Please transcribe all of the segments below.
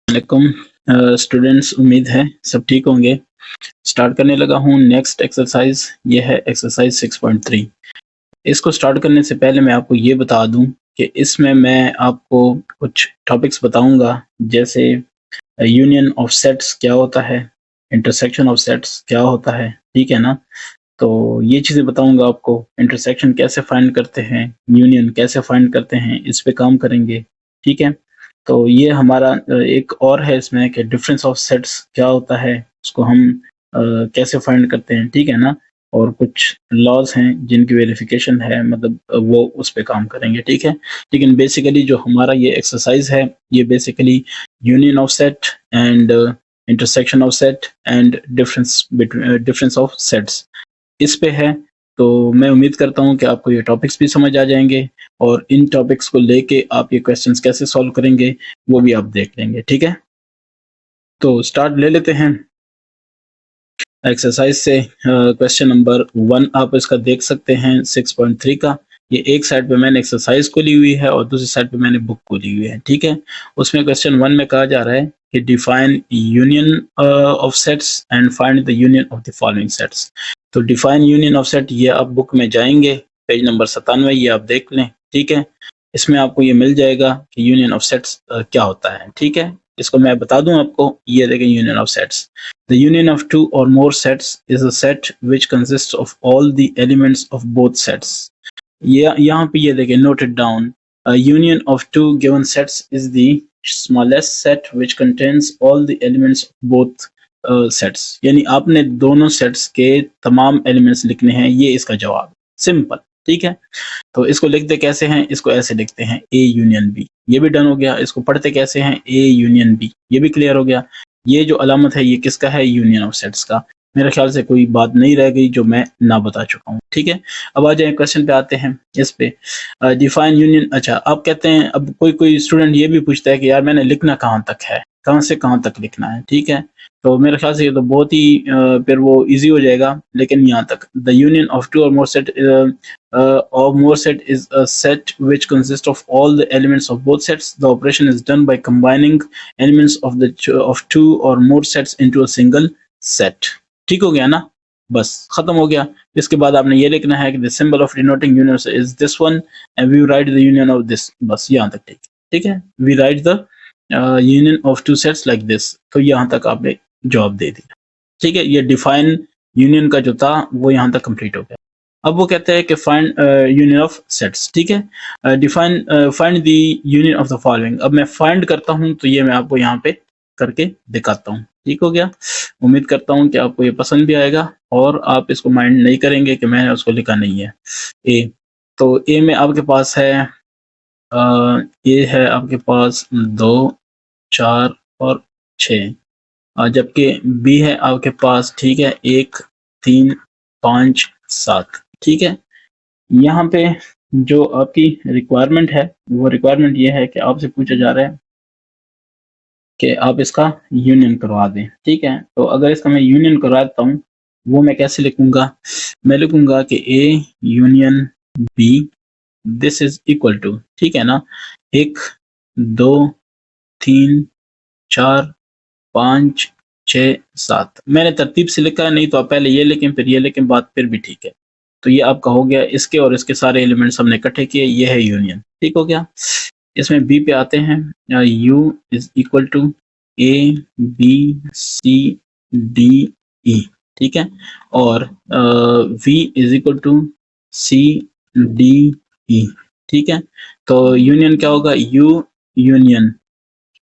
वालेकुम स्टूडेंट्स, उम्मीद है सब ठीक होंगे। स्टार्ट करने लगा हूँ नेक्स्ट एक्सरसाइज। ये है एक्सरसाइज 6.3। इसको स्टार्ट करने से पहले मैं आपको ये बता दूं कि इसमें मैं आपको कुछ टॉपिक्स बताऊंगा, जैसे यूनियन ऑफ सेट्स क्या होता है, इंटरसेक्शन ऑफ सेट्स क्या होता है, ठीक है ना। तो ये चीज़ें बताऊंगा आपको। इंटरसेक्शन कैसे फाइंड करते हैं, यूनियन कैसे फाइंड करते हैं, इस पे काम करेंगे, ठीक है। तो ये हमारा एक और है इसमें कि डिफरेंस ऑफ सेट्स क्या होता है, उसको हम कैसे फाइंड करते हैं, ठीक है ना। और कुछ लॉज हैं जिनकी वेरिफिकेशन है, मतलब वो उस पे काम करेंगे, ठीक है। लेकिन बेसिकली जो हमारा ये एक्सरसाइज है, ये basically union of set and intersection of set and difference of sets, इस पे है। तो मैं उम्मीद करता हूँ कि आपको ये टॉपिक्स भी समझ आ जाएंगे, और इन टॉपिक्स को लेके आप ये क्वेश्चंस कैसे सॉल्व करेंगे वो भी आप देख लेंगे, ठीक है। तो स्टार्ट ले लेते हैं एक्सरसाइज से। क्वेश्चन नंबर 1 आप इसका देख सकते हैं 6.3 का। ये एक साइड पे मैंने एक्सरसाइज को ली हुई है और दूसरी साइड पे मैंने बुक को ली हुई है, ठीक है। उसमें क्वेश्चन 1 में कहा जा रहा है कि define union of sets and find the union of the following sets. तो डिफाइन यूनियन ऑफ सेट, ये आप बुक में जाएंगे, पेज नंबर 97, ये आप देख लें, ठीक है। इसमें आपको ये मिल जाएगा कि यूनियन ऑफ सेट्स क्या होता है, ठीक है। इसको मैं बता दूं आपको, ये देखें union of sets. The union of two or more sets is a set which consists of all the elements of both sets. ये यहाँ पे ये देखें, note it down. A union of two given sets is the smallest set which contains all the elements of both sets. यानी आपने दोनों sets के तमाम एलिमेंट्स लिखने हैं, ये इसका जवाब। सिंपल, ठीक है। तो इसको लिखते कैसे हैं, इसको ऐसे लिखते हैं A यूनियन B, ये भी डन हो गया। इसको पढ़ते कैसे हैं, A यूनियन B, ये भी क्लियर हो गया। ये जो अलामत है ये किसका है, यूनियन ऑफ सेट्स का। मेरे ख्याल से कोई बात नहीं रह गई जो मैं ना बता चुका हूँ, ठीक है। अब आ जाए क्वेश्चन पे आते हैं, इस पे डिफाइन यूनियन। अच्छा, आप कहते हैं, अब कोई स्टूडेंट ये भी पूछता है कि यार मैंने लिखना कहाँ तक है, कहाँ से कहाँ तक लिखना है, ठीक है। तो मेरे ख्याल से ये तो बहुत ही फिर वो इजी हो जाएगा। लेकिन यहाँ तक, द यूनियन ऑफ टू और मोर set or more set is a set which consists of all the elements of both sets. The operation is done by combining elements of two or more sets into a single set. ठीक हो गया ना, बस खत्म हो गया। इसके बाद आपने ये लिखना है कि the symbol of denoting union is this one and we write the union of this. बस यहाँ तक ठीक है। We write the union of two sets like this. तो यहाँ तक आपने जवाब दे दिया, ठीक है। ये डिफाइन यूनियन का जो था वो यहाँ तक कंप्लीट हो गया। अब वो कहते हैं कि फाइंड यूनियन ऑफ सेट्स, ठीक है। Define find the union of the following. अब मैं फाइंड करता हूं, तो ये मैं आपको यहाँ पे करके दिखाता हूँ, ठीक हो गया। उम्मीद करता हूँ कि आपको ये पसंद भी आएगा और आप इसको माइंड नहीं करेंगे कि मैंने उसको लिखा नहीं है। ए, तो ए में आपके पास है ए है आपके पास 2, 4 और 6, जबकि बी है आपके पास, ठीक है, 1, 3, 5, 7, ठीक है। यहाँ पे जो आपकी रिक्वायरमेंट है, वो रिक्वायरमेंट ये है कि आपसे पूछा जा रहा है कि आप इसका यूनियन करवा दें, ठीक है। तो अगर इसका मैं यूनियन करवा देता हूँ, वो मैं कैसे लिखूंगा, मैं लिखूंगा कि A union B this is equal to, ठीक है ना, 1, 2, 3, 4, 5, 6, 7। मैंने तरतीब से लिखा है, नहीं तो आप पहले ये लिखें फिर ये लिखें, बात फिर भी ठीक है। तो ये आपका हो गया, इसके और इसके सारे एलिमेंट्स हमने इकट्ठे किए, ये है यूनियन, ठीक हो गया। इसमें बी पे आते हैं, U is equal to A B C D E, ठीक है। और V is equal to C D E, ठीक है। तो यूनियन क्या होगा, यू यूनियन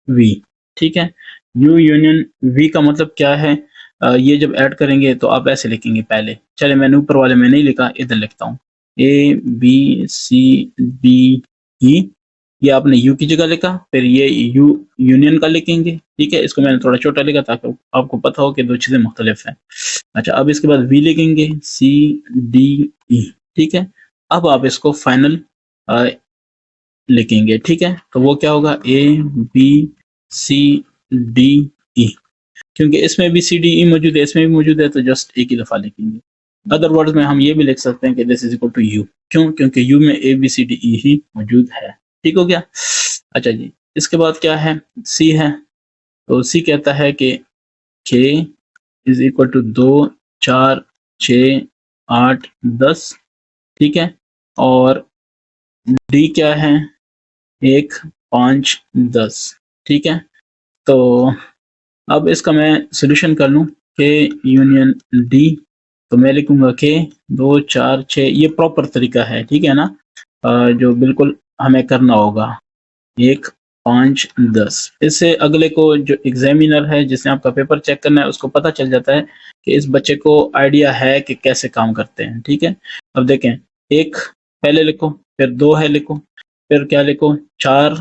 वी, ठीक है। यू यूनियन वी का मतलब क्या है, ये जब ऐड करेंगे तो आप ऐसे लिखेंगे पहले। चले, मैंने ऊपर वाले में नहीं लिखा, इधर लिखता हूँ, ए बी सी डी ई, ये आपने यू की जगह लिखा, फिर ये यू यूनियन का लिखेंगे, ठीक है। इसको मैंने थोड़ा छोटा लिखा ताकि आपको पता हो कि दो चीज़ें मुख्तलिफ हैं। अच्छा, अब इसके बाद वी लिखेंगे, सी डी ई, ठीक है। अब आप इसको फाइनल लिखेंगे, ठीक है। तो वो क्या होगा, ए बी सी डी ई, क्योंकि इसमें भी सी डी ई मौजूद है, इसमें भी मौजूद है, तो जस्ट एक ही दफ़ा लिखेंगे। अदर वर्ड्स में हम ये भी लिख सकते हैं कि this is equal to U, क्यों, क्योंकि यू में ए बी सी डी ई ही मौजूद है, ठीक हो गया। अच्छा जी, इसके बाद क्या है, सी है, तो सी कहता है कि k इज इक्वल टू 2, 4, 6, 8, 10, ठीक है। और डी क्या है, 1, 5, 10, ठीक है। तो अब इसका मैं सोल्यूशन कर लूँ, के यूनियन डी, तो मैं लिखूंगा के 2, 4, 6, ये प्रॉपर तरीका है, ठीक है ना, जो बिल्कुल हमें करना होगा, 1, 5, 10। इससे अगले को जो एग्जामिनर है जिसने आपका पेपर चेक करना है उसको पता चल जाता है कि इस बच्चे को आइडिया है कि कैसे काम करते हैं, ठीक है। अब देखें, 1 पहले लिखो, फिर 2 है लिखो, फिर क्या लिखो, 4,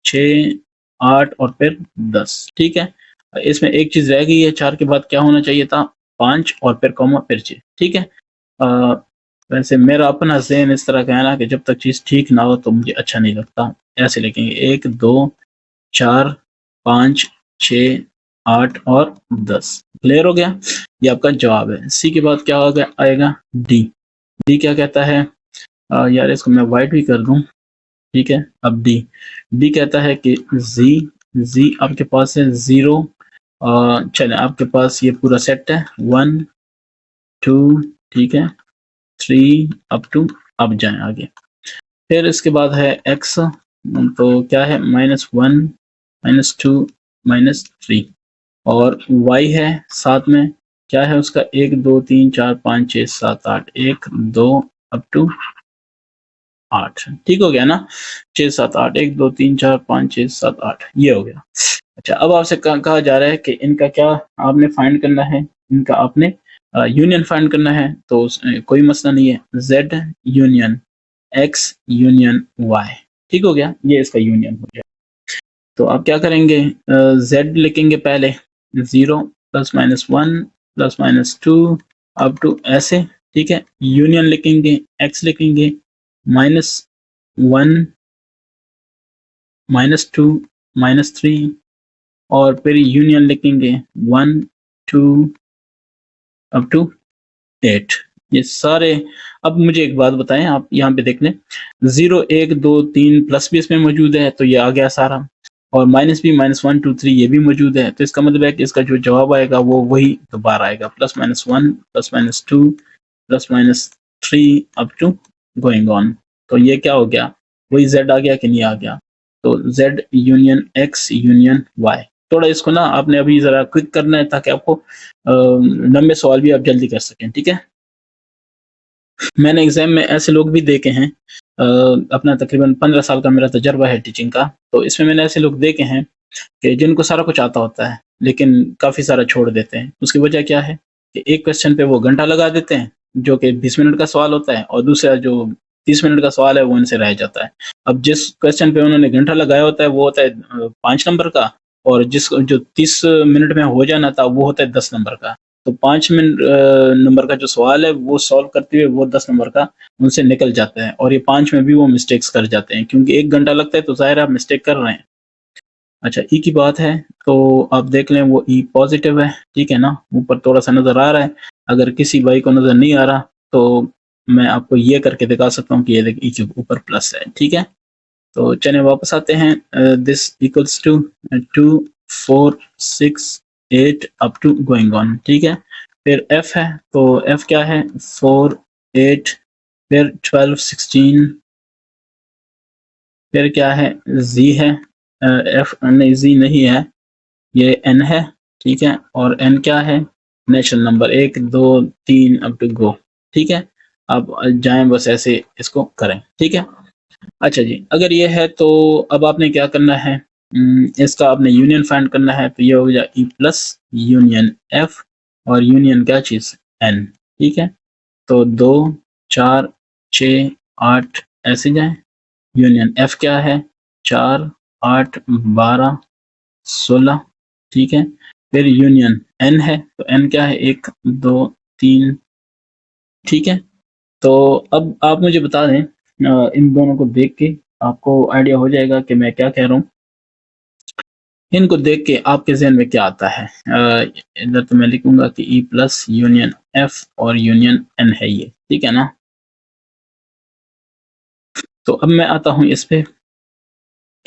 6, 8 और फिर 10, ठीक है। इसमें एक चीज रह गई है, 4 के बाद क्या होना चाहिए था, 5 और फिर कॉमा फिर 6, ठीक है। वैसे मेरा अपना ज़हन इस तरह का है ना कि जब तक चीज़ ठीक ना हो तो मुझे अच्छा नहीं लगता। ऐसे लिखेंगे 1, 2, 4, 5, 6, 8 और 10। क्लियर हो गया? ये आपका जवाब है। सी के बाद क्या होगा, आएगा डी। डी क्या कहता है, यार इसको मैं वाइट भी कर दूं, ठीक है। अब डी, डी कहता है कि जी आपके पास है 0, चले आपके पास ये पूरा सेट है 1, 2, ठीक है, 3 अप टू, अब जाएं आगे। फिर इसके बाद है x, तो क्या है, -1, -2, -3, और y है साथ में, क्या है उसका, 1, 2, 3, 4, 5, 6, 7, 8, 1, 2 अप टू 8, ठीक हो गया ना, 6, 7, 8, 1, 2, 3, 4, 5, 6, 7, 8, ये हो गया। अच्छा, अब आपसे कहा जा रहा है कि इनका क्या आपने फाइंड करना है, इनका आपने यूनियन फाइंड करना है, तो कोई मसला नहीं है, z union x union y, ठीक हो गया, ये इसका यूनियन हो गया। तो आप क्या करेंगे, z लिखेंगे पहले 0 +-1 +-2 अप टू ऐसे, ठीक है। यूनियन लिखेंगे, x लिखेंगे -1 -2 -3, और फिर यूनियन लिखेंगे 1, 2 अप टू 8, ये सारे। अब मुझे एक बात बताएं, आप यहाँ पे देख लें, 0, 1, 2, 3 प्लस भी इसमें मौजूद है, तो ये आ गया सारा, और माइनस भी, -1, 2, 3 ये भी मौजूद है, तो इसका मतलब है कि इसका जो जवाब आएगा वो वही दोबारा आएगा, +-1 +-2 +-3 अप टू गोइंग ऑन। तो ये क्या हो गया, वही z आ गया कि नहीं आ गया, तो z union x union y। थोड़ा इसको ना आपने अभी जरा क्विक करना है ताकि आपको लंबे सवाल भी आप जल्दी कर सकें, ठीक है। मैंने एग्जाम में ऐसे लोग भी देखे हैं, अपना तकरीबन 15 साल का मेरा तजर्बा है टीचिंग का, तो इसमें मैंने ऐसे लोग देखे हैं कि जिनको सारा कुछ आता होता है लेकिन काफ़ी सारा छोड़ देते हैं। उसकी वजह क्या है कि एक क्वेश्चन पे वो घंटा लगा देते हैं जो कि 20 मिनट का सवाल होता है, और दूसरा जो 30 मिनट का सवाल है वो उनसे रह जाता है। अब जिस क्वेश्चन पे उन्होंने घंटा लगाया होता है वो होता है 5 नंबर का, और जिस जो 30 मिनट में हो जाना था वो होता है 10 नंबर का। तो 5 मिनट नंबर का जो सवाल है वो सॉल्व करते हुए वो 10 नंबर का उनसे निकल जाता है, और ये 5 में भी वो मिस्टेक्स कर जाते हैं, क्योंकि 1 घंटा लगता है तो ज़ाहिर है आप मिस्टेक कर रहे हैं। अच्छा, ई की बात है तो आप देख लें, वो ई पॉजिटिव है, ठीक है ना, ऊपर थोड़ा सा नज़र आ रहा है। अगर किसी भाई को नज़र नहीं आ रहा तो मैं आपको ये करके दिखा सकता हूँ कि ये देखिए ई के ऊपर प्लस है, ठीक है। तो चलिए वापस आते हैं, this equals to 2, 4, 6, 8 up to going on, ठीक है। फिर एफ है, तो एफ क्या है, 4, 8, फिर 12, 16, फिर क्या है, जी है, एफ नहीं, जी नहीं है, ये एन है, ठीक है। और एन क्या है, natural number, 1, 2, 3 up to go, ठीक है। आप जाएं बस ऐसे इसको करें, ठीक है। अच्छा जी, अगर ये है तो अब आपने क्या करना है, इसका आपने यूनियन फाइंड करना है, तो ये हो गया ई प्लस यूनियन एफ, और यूनियन क्या चीज़, एन, ठीक है। तो 2, 4, 6, 8 ऐसे जाएं, यूनियन एफ क्या है, 4, 8, 12, 16, ठीक है। फिर यूनियन एन है, तो एन क्या है, 1, 2, 3, ठीक है। तो अब आप मुझे बता दें, इन दोनों को देख के आपको आइडिया हो जाएगा कि मैं क्या कह रहा हूँ। इनको देख के आपके ज़हन में क्या आता है, इधर तो मैं लिखूंगा कि ई प्लस यूनियन एफ और यूनियन एन है ये, ठीक है ना। तो अब मैं आता हूँ इस पे,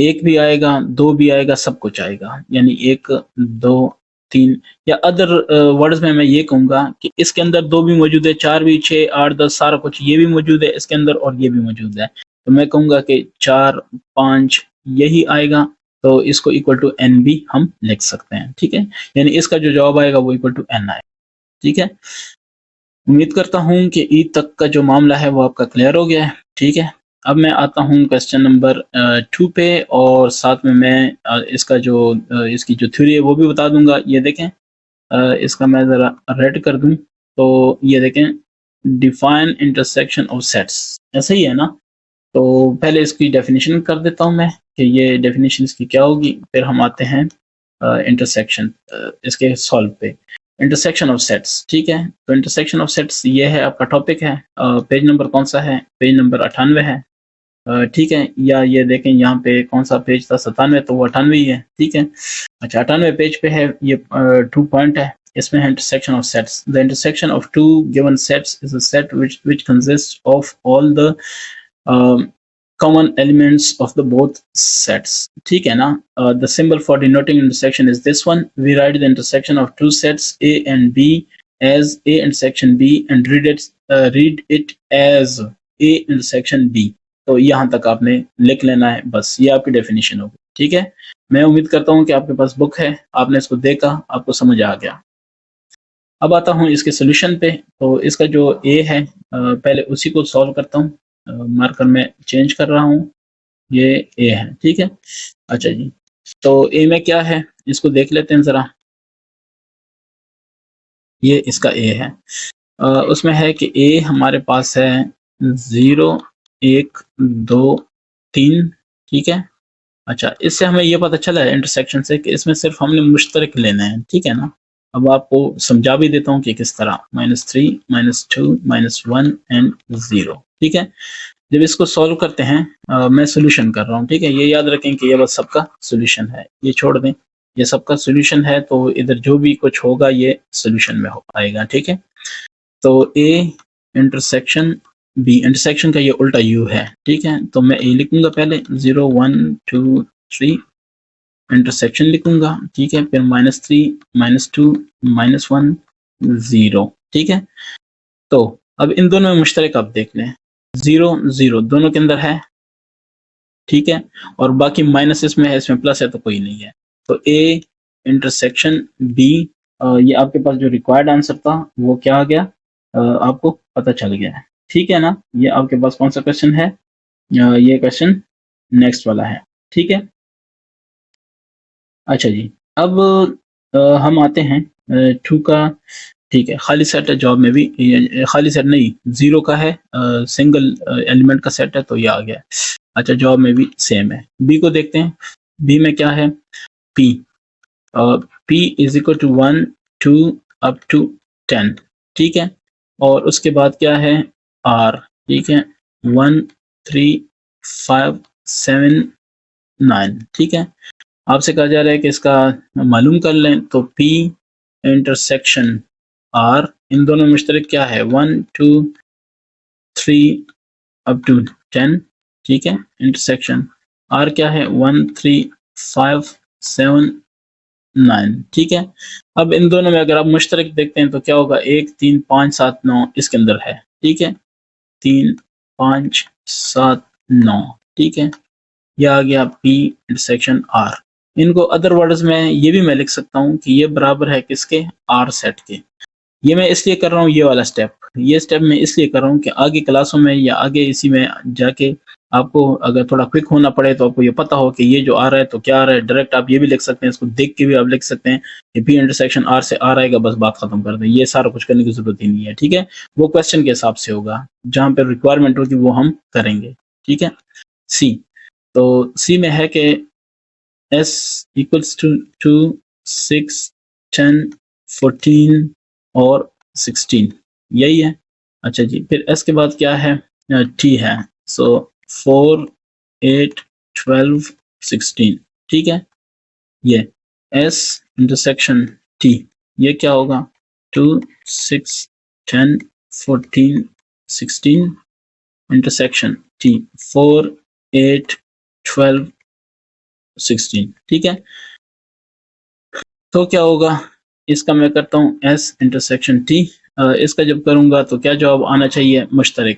एक भी आएगा, 2 भी आएगा, सब कुछ आएगा। यानी 1, 2, 3 या अदर वर्ड्स में मैं ये कहूँगा कि इसके अंदर 2 भी मौजूद है, 4 भी, 6, 8, 10 सारा कुछ ये भी मौजूद है इसके अंदर और ये भी मौजूद है। तो मैं कहूँगा कि 4, 5 यही आएगा, तो इसको इक्वल टू n भी हम लिख सकते हैं, ठीक है? यानी इसका जो जवाब आएगा वो इक्वल टू n आएगा, ठीक है? उम्मीद करता हूँ कि ई तक का जो मामला है वो आपका क्लियर हो गया है, ठीक है? अब मैं आता हूँ क्वेश्चन नंबर 2 पे और साथ में मैं इसका जो इसकी जो थ्योरी है वो भी बता दूंगा। ये देखें, इसका मैं ज़रा रेड कर दूं तो ये देखें, डिफाइन इंटरसेक्शन ऑफ सेट्स, ऐसा ही है ना? तो पहले इसकी डेफिनेशन कर देता हूँ मैं कि ये डेफिनेशन इसकी क्या होगी, फिर हम आते हैं इंटरसेक्शन इसके सॉल्व पे। इंटरसेक्शन ऑफ सेट्स, ठीक है? तो इंटरसेक्शन ऑफ सेट्स ये है आपका टॉपिक है। पेज नंबर कौन सा है? पेज नंबर 98 है, ठीक है? या ये देखें यहाँ पे कौन सा पेज था, 97, तो वो 98 ही है, ठीक है? अच्छा, 98 पेज पे है ये 2 पॉइंट है, इसमें है intersection of sets. The intersection of two given sets is a set which consists of all the common elements of the both sets, ठीक है ना? The symbol for denoting intersection is this one. We write the intersection of two sets A and B as A intersection B and read it as A intersection B. तो यहाँ तक आपने लिख लेना है, बस ये आपकी डेफिनेशन होगी, ठीक है? मैं उम्मीद करता हूँ कि आपके पास बुक है, आपने इसको देखा, आपको समझ आ गया। अब आता हूँ इसके सोल्यूशन पे। तो इसका जो ए है पहले उसी को सॉल्व करता हूँ, मार्कर में चेंज कर रहा हूँ, ये ए है, ठीक है? अच्छा जी, तो ए में क्या है इसको देख लेते हैं ज़रा। ये इसका ए है, उसमें है कि ए हमारे पास है 0, 1, 2, 3, ठीक है? अच्छा, इससे हमें ये पता चला है इंटरसेक्शन से कि इसमें सिर्फ हमने मुश्तरक लेना है, ठीक है ना? अब आपको समझा भी देता हूँ कि किस तरह। -3, -2, -1 एंड 0, ठीक है? जब इसको सॉल्व करते हैं, मैं सॉल्यूशन कर रहा हूँ, ठीक है? ये याद रखें कि ये बस सबका सॉल्यूशन है, ये छोड़ दें, ये सबका सॉल्यूशन है, तो इधर जो भी कुछ होगा ये सॉल्यूशन में हो आएगा, ठीक है? तो ए इंटरसेक्शन बी, इंटरसेक्शन का ये उल्टा यू है, ठीक है? तो मैं ए लिखूंगा पहले, 0, 1, 2, 3 इंटरसेक्शन लिखूंगा, ठीक है? फिर -3, -2, -1, 0, ठीक है? तो अब इन दोनों में मुश्तरक आप देख लें, 0, 0 दोनों के अंदर है, ठीक है? और बाकी माइनस इसमें है, इसमें प्लस है, तो कोई नहीं है। तो ए इंटरसेक्शन बी, ये आपके पास जो रिक्वायर्ड आंसर था वो क्या आ गया, आपको पता चल गया है, ठीक है ना? ये आपके पास कौन सा क्वेश्चन है? ये क्वेश्चन नेक्स्ट वाला है, ठीक है? अच्छा जी, अब हम आते हैं 2 का, ठीक है? खाली सेट है, जॉब में भी ये खाली सेट नहीं, 0 का है, सिंगल एलिमेंट का सेट है, तो ये आ गया। अच्छा, जॉब में भी सेम है। बी को देखते हैं, बी में क्या है? P, P is equal to 1, 2 up to 10, ठीक है? और उसके बाद क्या है? आर, ठीक है? 1, 3, 5, 7, 9, ठीक है? आपसे कहा जा रहा है कि इसका मालूम कर लें, तो P इंटरसेक्शन R, इन दोनों में मुश्तरक क्या है? 1, 2, 3 अप टू 10, ठीक है? इंटरसेक्शन R क्या है? 1, 3, 5, 7, 9, ठीक है? अब इन दोनों में अगर आप मुश्तरक देखते हैं तो क्या होगा? 1, 3, 5, 7, 9 इसके अंदर है, ठीक है? 3, 5, 7, 9, ठीक है? यह आ गया P इंटरसेक्शन R। इनको अदर वर्ड्स में ये भी मैं लिख सकता हूँ कि ये बराबर है किसके? R सेट के। ये मैं इसलिए कर रहा हूँ ये वाला स्टेप, ये स्टेप मैं इसलिए कर रहा हूँ कि आगे क्लासों में या आगे इसी में जाके आपको अगर थोड़ा क्विक होना पड़े तो आपको ये पता हो कि ये जो आ रहा है तो क्या आ रहा है। डायरेक्ट आप ये भी लिख सकते हैं, इसको देख के भी आप लिख सकते हैं कि P इंटरसेक्शन R से R आएगा, बस बात खत्म कर दें। ये सारा कुछ करने की जरूरत ही नहीं है, ठीक है? वो क्वेश्चन के हिसाब से होगा, जहाँ पे रिक्वायरमेंट होगी वो हम करेंगे, ठीक है? सी, तो सी में है कि S इक्वल्स टू 2, 6, 10, 14 और 16, यही है। अच्छा जी, फिर S के बाद क्या है? T है, सो 4, 8, 12, 16, ठीक है? ये S इंटरसेक्शन T, ये क्या होगा? 2, 6, 10, 14, 16 इंटरसेक्शन T, 4, 8, 12, 16, ठीक है। तो क्या होगा, इसका मैं करता हूँ S इंटरसेक्शन T। इसका जब करूंगा तो क्या जवाब आना चाहिए, मुश्तरक।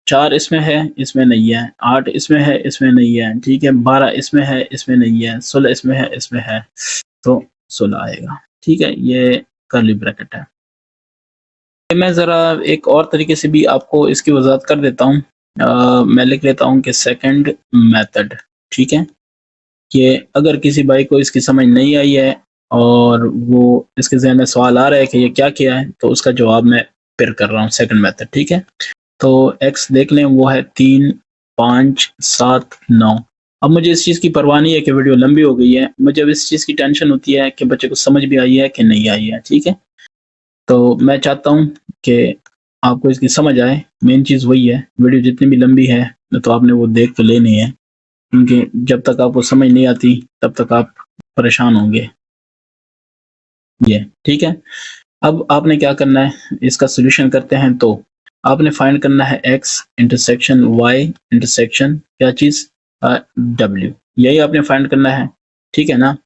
4 इसमें है, इसमें नहीं है। 8 इसमें है, इसमें नहीं है, ठीक है। 12 इसमें है, इसमें नहीं है। 16 इसमें है, इसमें है, तो 16 आएगा, ठीक है। ये कर्ली ब्रैकेट है। मैं ज़रा एक और तरीके से भी आपको इसकी वजाहत कर देता हूँ। मैं लिख लेता हूँ कि सेकंड मेथड, ठीक है। कि अगर किसी भाई को इसकी समझ नहीं आई है और वो इसके ज़हन में सवाल आ रहा है कि ये क्या किया है, तो उसका जवाब मैं फिर कर रहा हूँ, सेकंड मेथड, ठीक है। तो x देख लें, वो है 3, 5, 7, 9। अब मुझे इस चीज़ की परवाह नहीं है कि वीडियो लंबी हो गई है, मुझे अब इस चीज़ की टेंशन होती है कि बच्चे को समझ भी आई है कि नहीं आई है, ठीक है। तो मैं चाहता हूँ कि आपको इसकी समझ आए, मेन चीज़ वही है। वीडियो जितनी भी लंबी है तो आपने वो देख तो लेनी है, क्योंकि जब तक आपको समझ नहीं आती तब तक आप परेशान होंगे। ये ठीक है। अब आपने क्या करना है, इसका सोल्यूशन करते हैं। तो आपने फाइंड करना है x इंटरसेक्शन y इंटरसेक्शन क्या चीज़, w। यही आपने फाइंड करना है, ठीक है ना।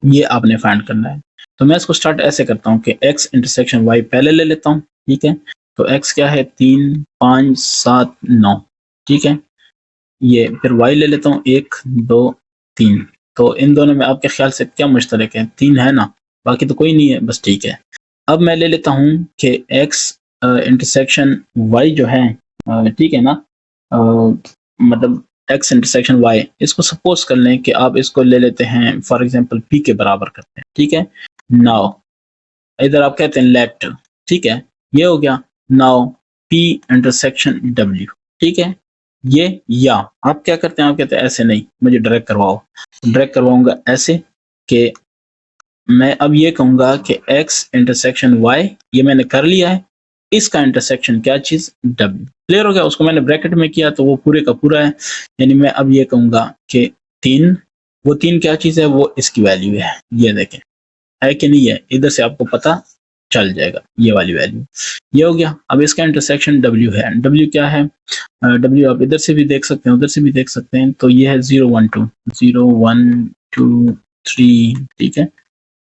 ये आपने फाइंड करना है। तो मैं इसको स्टार्ट ऐसे करता हूँ कि x इंटरसेक्शन y पहले ले लेता हूँ, ठीक है। तो x क्या है, 3, 5, 7, 9, ठीक है। ये फिर y ले लेता हूँ, 1, 2, 3। तो इन दोनों में आपके ख्याल से क्या मुश्तरक है, 3 है ना, बाकी तो कोई नहीं है, बस ठीक है। अब मैं ले लेता हूँ कि x इंटरसेक्शन y जो है, ठीक है ना, मतलब x इंटरसेक्शन y, इसको सपोज कर लें कि आप इसको ले लेते हैं फॉर एग्जांपल p के बराबर करते हैं, ठीक है। नाउ इधर आप कहते हैं लेट, ठीक है, ये हो गया। नाउ p इंटरसेक्शन w, ठीक है। ये या आप क्या करते हैं, आप कहते हैं ऐसे नहीं, मुझे डायरेक्ट करवाओ। डायरेक्ट करवाऊंगा ऐसे कि मैं अब ये कहूंगा कि x इंटरसेक्शन y, ये मैंने कर लिया है, इसका इंटरसेक्शन क्या चीज, w। क्लियर हो गया, उसको मैंने ब्रैकेट में किया तो वो पूरे का पूरा है। यानी मैं अब ये कहूंगा कि 3, वो 3 क्या चीज है, वो इसकी वैल्यू है। ये देखें है कि नहीं है, इधर से आपको पता चल जाएगा, ये वाली वैल्यू। ये हो गया। अब इसका इंटरसेक्शन w है। w क्या है, w आप इधर से भी देख सकते हैं, उधर से भी देख सकते हैं। तो ये है 0, 1, 2, 0, 1, 2, 3, ठीक है।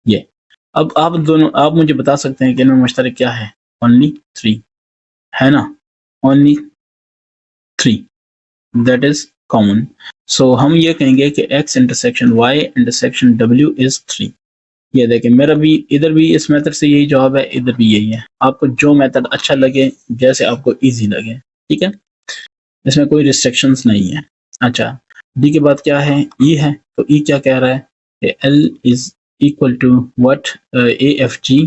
ये अब आप दोनों, आप मुझे बता सकते हैं कि इनमें मुश्तरक क्या है, ओनली 3 है ना, ओनली 3, दैट इज कॉमन। सो हम ये कहेंगे कि x intersection y intersection w is 3। ये देखें, मेरा भी इधर भी इस मेथड से यही जवाब है, इधर भी यही है। आपको जो मेथड अच्छा लगे, जैसे आपको इजी लगे, ठीक है, इसमें कोई रिस्ट्रिक्शंस नहीं है। अच्छा, डी के बाद क्या है, ई है। तो ई क्या कह रहा है, L is equal to what, A F G,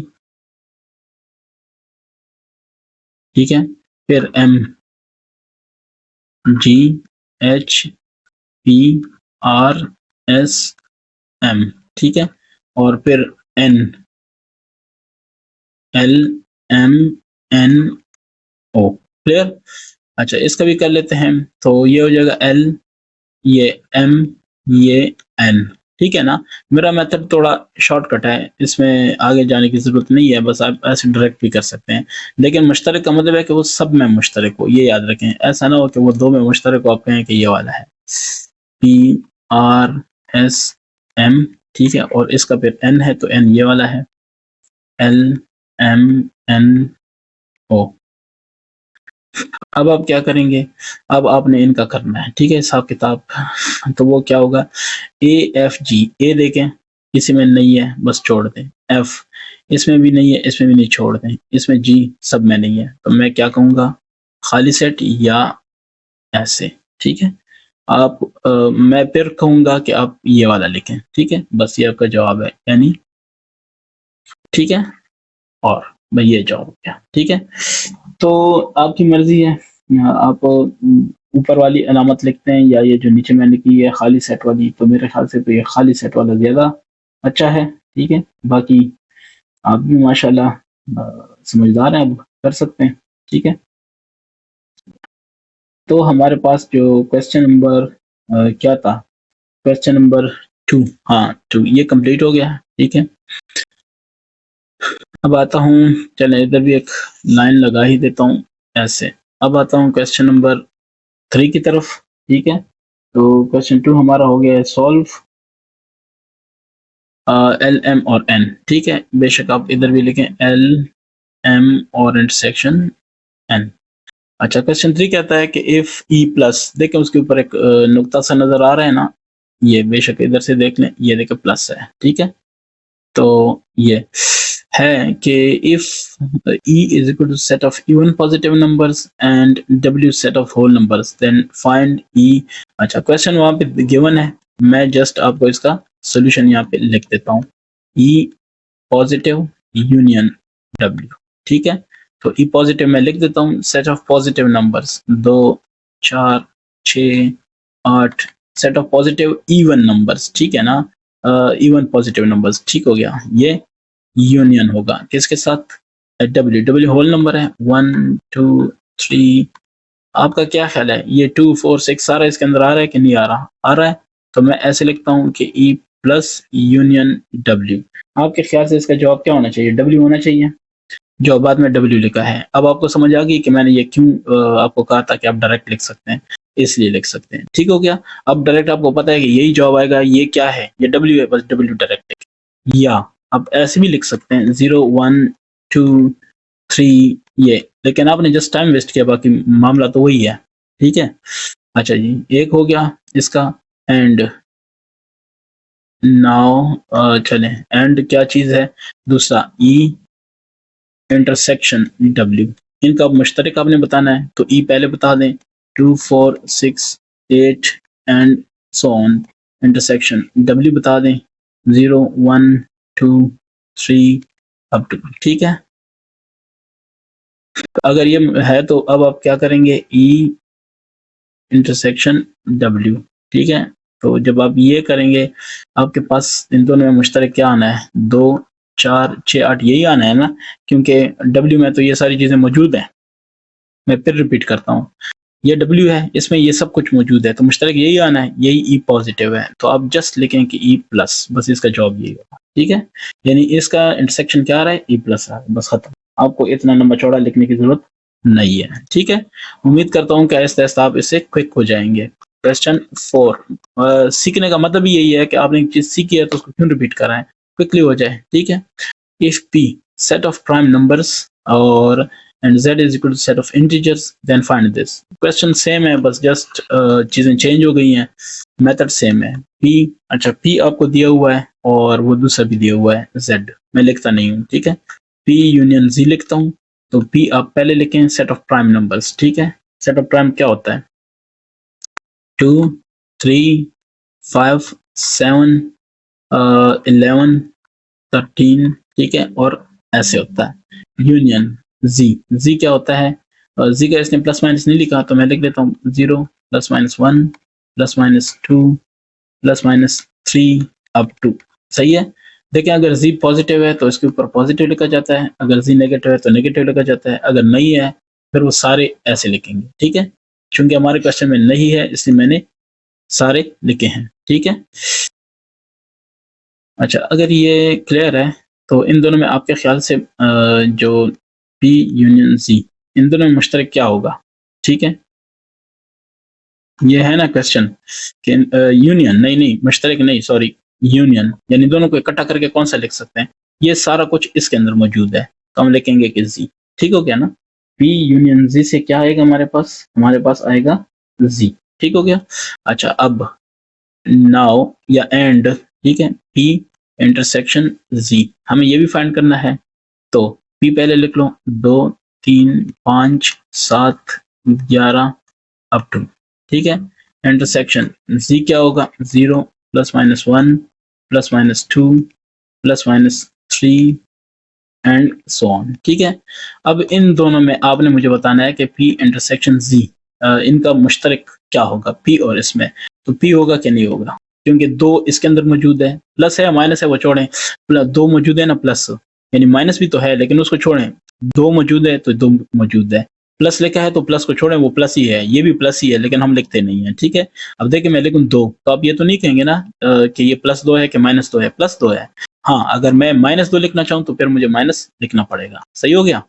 ठीक है। फिर M G H P R S M, ठीक है। और फिर N L M N O, clear. अच्छा, इसका भी कर लेते हैं। तो ये हो जाएगा एल, ये एम, ये एन, ठीक है ना। मेरा मेथड थोड़ा शॉर्टकट है, इसमें आगे जाने की जरूरत नहीं है, बस आप ऐसे डायरेक्ट भी कर सकते हैं। लेकिन मुश्तरक का मतलब है कि वो सब में मुश्तरक हो, ये याद रखें। ऐसा ना हो कि वो 2 में मुश्तरक हो, आप कहें कि ये वाला है पी आर एस एम, ठीक है। और इसका फिर एन है, तो एन ये वाला है, एल एम एन ओ। अब आप क्या करेंगे, अब आपने इनका करना है, ठीक है, हिसाब किताब। तो वो क्या होगा, ए एफ जी, ए देखें किसी में नहीं है, बस छोड़ दें। एफ इसमें भी नहीं है, इसमें भी नहीं, छोड़ दें। इसमें जी सब में नहीं है, तो मैं क्या कहूँगा, खाली सेट या ऐसे, ठीक है। आप मैं फिर कहूँगा कि आप ये वाला लिखें, ठीक है। बस ये आपका जवाब है, यानी ठीक है। और भाई ये जवाब हो गया, ठीक है। तो आपकी मर्जी है, आप ऊपर वाली अलामत लिखते हैं या ये जो नीचे मैंने की है खाली सेट वाली। तो मेरे ख्याल से तो ये खाली सेट वाला ज़्यादा अच्छा है, ठीक है। बाकी आप भी माशाल्लाह समझदार हैं, अब कर सकते हैं, ठीक है। तो हमारे पास जो क्वेश्चन नंबर क्या था, क्वेश्चन नंबर 2, हाँ 2, ये कंप्लीट हो गया, ठीक है। अब आता हूँ, चले इधर भी एक लाइन लगा ही देता हूँ ऐसे। अब आता हूँ क्वेश्चन नंबर 3 की तरफ, ठीक है। तो क्वेश्चन 2 हमारा हो गया है सॉल्व एल एम और एन, ठीक है। बेशक आप इधर भी लिखें एल एम और इंटरसेक्शन एन। अच्छा, क्वेश्चन 3 कहता है कि इफ ई प्लस, देखें उसके ऊपर एक नुक्ता सा नजर आ रहा है ना, ये बेशक इधर से देख लें, ये देखें प्लस है, ठीक है। तो ये है कि if e is equal to set of even positive numbers and w set of whole numbers then find e। अच्छा, क्वेश्चन वहां पे गिवन है, मैं जस्ट आपको इसका सॉल्यूशन यहाँ पे लिख देता हूँ। e पॉजिटिव यूनियन w, ठीक है। तो e पॉजिटिव मैं लिख देता हूँ, set of positive numbers 2 4 6 8, set of positive even numbers, ठीक है ना, इवन पॉजिटिव नंबर्स, ठीक हो गया। ये यूनियन होगा किसके साथ, डब्ल्यू, डब्ल्यू होल नंबर है 1 2 3। आपका क्या ख्याल है, ये 2 4 6 सारा इसके अंदर आ रहा है कि नहीं आ रहा, आ रहा है। तो मैं ऐसे लिखता हूँ कि ई प्लस यूनियन डब्ल्यू। आपके ख्याल से इसका जवाब क्या होना चाहिए, डब्ल्यू होना चाहिए, जो बाद में डब्ल्यू लिखा है। अब आपको समझ आ गई कि मैंने ये क्यों आपको कहा था कि आप डायरेक्ट लिख सकते हैं, इसलिए लिख सकते हैं, ठीक हो गया। अब डायरेक्ट आपको पता है कि यही जवाब आएगा, ये क्या है, ये डब्ल्यू है, बस डब्ल्यू डायरेक्ट लिखें। या आप ऐसे भी लिख सकते हैं 0 1 2 3 ये, लेकिन आपने जस्ट टाइम वेस्ट किया, बाकी मामला तो वही है, ठीक है। अच्छा जी, एक हो गया इसका। एंड नाउ चलें, एंड क्या चीज है, दूसरा ई इंटरसेक्शन डब्ल्यू, इनका मुश्तरक आपने बताना है, तो ई पहले बता दें 2 4 6 8 and so on, intersection W बता दें 0 1 2 3 अप टू, ठीक है। अगर ये है तो अब आप क्या करेंगे, ई इंटरसेक्शन डब्ल्यू, ठीक है। तो जब आप ये करेंगे, आपके पास इन दोनों में मुश्तरक क्या आना है, 2 4 6 8 यही आना है ना, क्योंकि डब्ल्यू में तो ये सारी चीजें मौजूद हैं। मैं फिर रिपीट करता हूँ, ये डब्ल्यू है, इसमें ये सब कुछ मौजूद है, तो मुश्तरक यही आना है, यही ई पॉजिटिव है, तो आप जस्ट लिखें कि ई प्लस, बस इसका जवाब यही होगा, ठीक है। यानी इसका इंटरसेक्शन क्या आ रहा है, ई प्लस आ रहा है, बस खत्म। आपको इतना लंबा चौड़ा लिखने की जरूरत नहीं है, ठीक है। उम्मीद करता हूँ कि आहिस्ता आहिस्ता आप इससे क्विक हो जाएंगे। क्वेश्चन 4, सीखने का मतलब ही यही है कि आपने एक चीज सीखी है तो उसको क्यों रिपीट कराएं, क्विकली हो जाए, ठीक है। If p set of prime numbers और and z is equal to set of integers then find this। Question same है, बस जस्ट चीजें चेंज हो गई हैं, मेथड सेम है। p, अच्छा p आपको दिया हुआ है और वो दूसरा भी दिया हुआ है z, मैं लिखता नहीं हूँ, ठीक है। p यूनियन z लिखता हूँ, तो p आप पहले लिखें सेट ऑफ प्राइम नंबर्स, ठीक है। सेट ऑफ प्राइम क्या होता है, 2 3 5 7 11 13, ठीक है, और ऐसे होता है। यूनियन जी क्या होता है, जी का इसने प्लस माइनस नहीं लिखा, तो मैं लिख देता हूँ 0 plus minus 1 plus minus 2 plus minus 3 up to, सही है। देखें, अगर जी पॉजिटिव है तो इसके ऊपर पॉजिटिव लिखा जाता है, अगर जी नेगेटिव है तो नेगेटिव लिखा जाता है, अगर नहीं है फिर वो सारे ऐसे लिखेंगे, ठीक है। चूंकि हमारे क्वेश्चन में नहीं है इसलिए मैंने सारे लिखे हैं, ठीक है। अच्छा, अगर ये क्लियर है तो इन दोनों में आपके ख्याल से जो P यूनियन Z, इन दोनों में मुश्तरक क्या होगा, ठीक है। ये है ना क्वेश्चन कि यूनियन नहीं मुश्तरक नहीं, सॉरी, यूनियन, यानी दोनों को इकट्ठा करके कौन सा लिख सकते हैं, ये सारा कुछ इसके अंदर मौजूद है, तो हम लिखेंगे कि Z, ठीक हो गया ना। P यूनियन Z से क्या आएगा हमारे पास आएगा Z, ठीक हो गया। अच्छा, अब नाउ या एंड, ठीक है, P इंटरसेक्शन Z, हमें ये भी फाइंड करना है, तो P पहले लिख लो 2 3 5 7 11 अप टू, ठीक है। इंटरसेक्शन Z क्या होगा, 0 plus minus 1 plus minus 2 plus minus 3 and so on, ठीक है। अब इन दोनों में आपने मुझे बताना है कि P इंटरसेक्शन Z, इनका मुश्तरक क्या होगा P और इसमें, तो P होगा कि नहीं होगा, क्योंकि 2 इसके अंदर मौजूद है, प्लस है माइनस है वो छोड़ें, 2 मौजूद है ना प्लस, यानी माइनस भी तो है लेकिन उसको छोड़ें, 2 मौजूद है तो 2 मौजूद है, प्लस लिखा है तो प्लस को छोड़ें, वो प्लस ही है, ये भी प्लस ही है लेकिन हम लिखते नहीं है, ठीक है। अब देखिए, मैं लिखूं 2, तो आप ये तो नहीं कहेंगे ना कि ये +2 है कि -2 है, +2 है। हाँ, अगर मैं -2 लिखना चाहूँ तो फिर मुझे माइनस लिखना पड़ेगा, सही हो गया,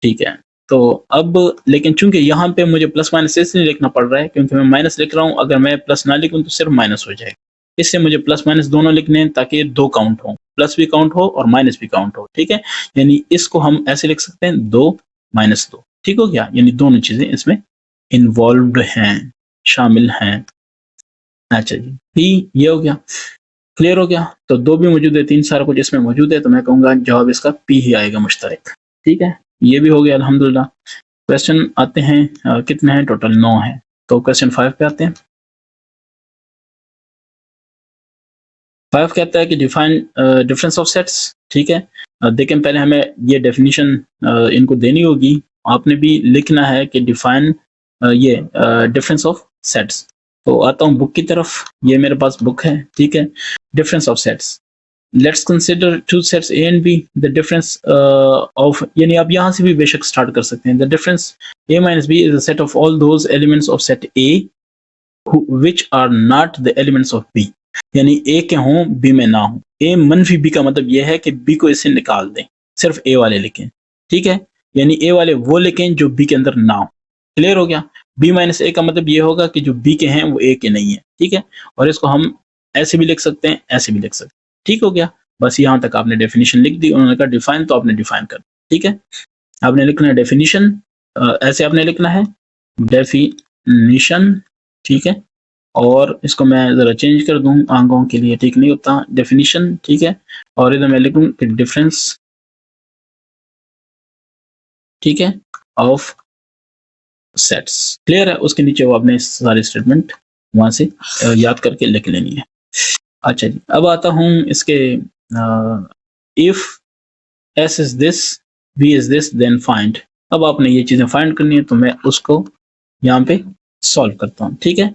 ठीक है। तो अब लेकिन चूंकि यहाँ पे मुझे प्लस माइनस इसलिए लिखना पड़ रहा है क्योंकि मैं माइनस लिख रहा हूँ, अगर मैं प्लस ना लिखूं तो सिर्फ माइनस हो जाएगा। इससे मुझे प्लस माइनस दोनों लिखने हैं ताकि दो काउंट हो, प्लस भी काउंट हो और माइनस भी काउंट हो, ठीक है। यानी इसको हम ऐसे लिख सकते हैं 2 - 2, ठीक हो गया। यानी दोनों चीजें इसमें इन्वॉल्व्ड हैं, शामिल हैं। अच्छा जी, ये हो गया, क्लियर हो गया। तो 2 भी मौजूद है, 3 सारा कुछ इसमें मौजूद है, तो मैं कहूँगा जवाब इसका पी ही आएगा, मुश्तरक, ठीक है। ये भी हो गया अल्हम्दुलिल्लाह। क्वेश्चन आते हैं कितने हैं टोटल, 9 हैं। तो क्वेश्चन 5 पे आते हैं। 5 कहता है कि डिफाइन डिफरेंस ऑफ सेट्स, ठीक है। देखें पहले हमें ये डेफिनेशन इनको देनी होगी, आपने भी लिखना है कि डिफाइन ये डिफरेंस ऑफ सेट्स। तो आता हूँ बुक की तरफ, ये मेरे पास बुक है, ठीक है। Difference of sets, let's consider two sets A and B, the difference of, यानी आप यहाँ से भी बेशक स्टार्ट कर सकते हैं। The difference a minus b is a set of all those elements of set A which are not the elements of B, यानी A के हों B में ना हो। A मनफी B का मतलब यह है कि B को इससे निकाल दें, सिर्फ A वाले लिखें, ठीक है। यानी A वाले वो लिखें जो B के अंदर ना हो, क्लियर हो गया। B माइनस A का मतलब ये होगा कि जो B के हैं वो A के नहीं है, ठीक है। और इसको हम ऐसे भी लिख सकते हैं, ऐसे भी लिख सकते हैं, ठीक हो गया। बस यहाँ तक आपने डेफिनेशन लिख दी, उन्होंने कहा डिफाइन, तो आपने डिफाइन कर, ठीक है। आपने लिखना है डेफिनेशन, ऐसे आपने लिखना है डेफिनेशन, ठीक है। और इसको मैं जरा चेंज कर दूं, आंखों के लिए ठीक नहीं होता, डेफिनेशन, ठीक है। और इधर मैं लिखूं कि डिफरेंस, ठीक है, ऑफ सेट्स, क्लियर है। उसके नीचे वो आपने सारी स्टेटमेंट वहां से याद करके लिख लेनी है। अच्छा जी, अब आता हूं इसके, if S is this, B is this, then find. अब आपने ये चीजें फाइंड करनी है, तो मैं उसको यहाँ पे सॉल्व करता हूँ, ठीक है।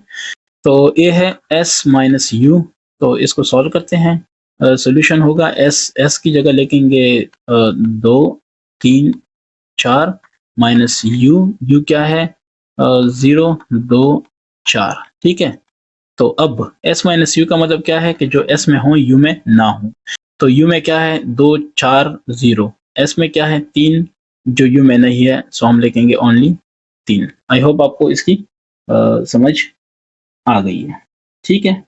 तो ये है s माइनस यू, तो इसको सॉल्व करते हैं। सोल्यूशन होगा s की जगह लिखेंगे 2 3 4 माइनस यू क्या है 0 2 4, ठीक है। तो अब s माइनस यू का मतलब क्या है कि जो s में हो u में ना हो। तो u में क्या है 2 4 0, s में क्या है 3 जो u में नहीं है, सो हम लिखेंगे ओनली 3। आई होप आपको इसकी समझ आ गई है, ठीक है।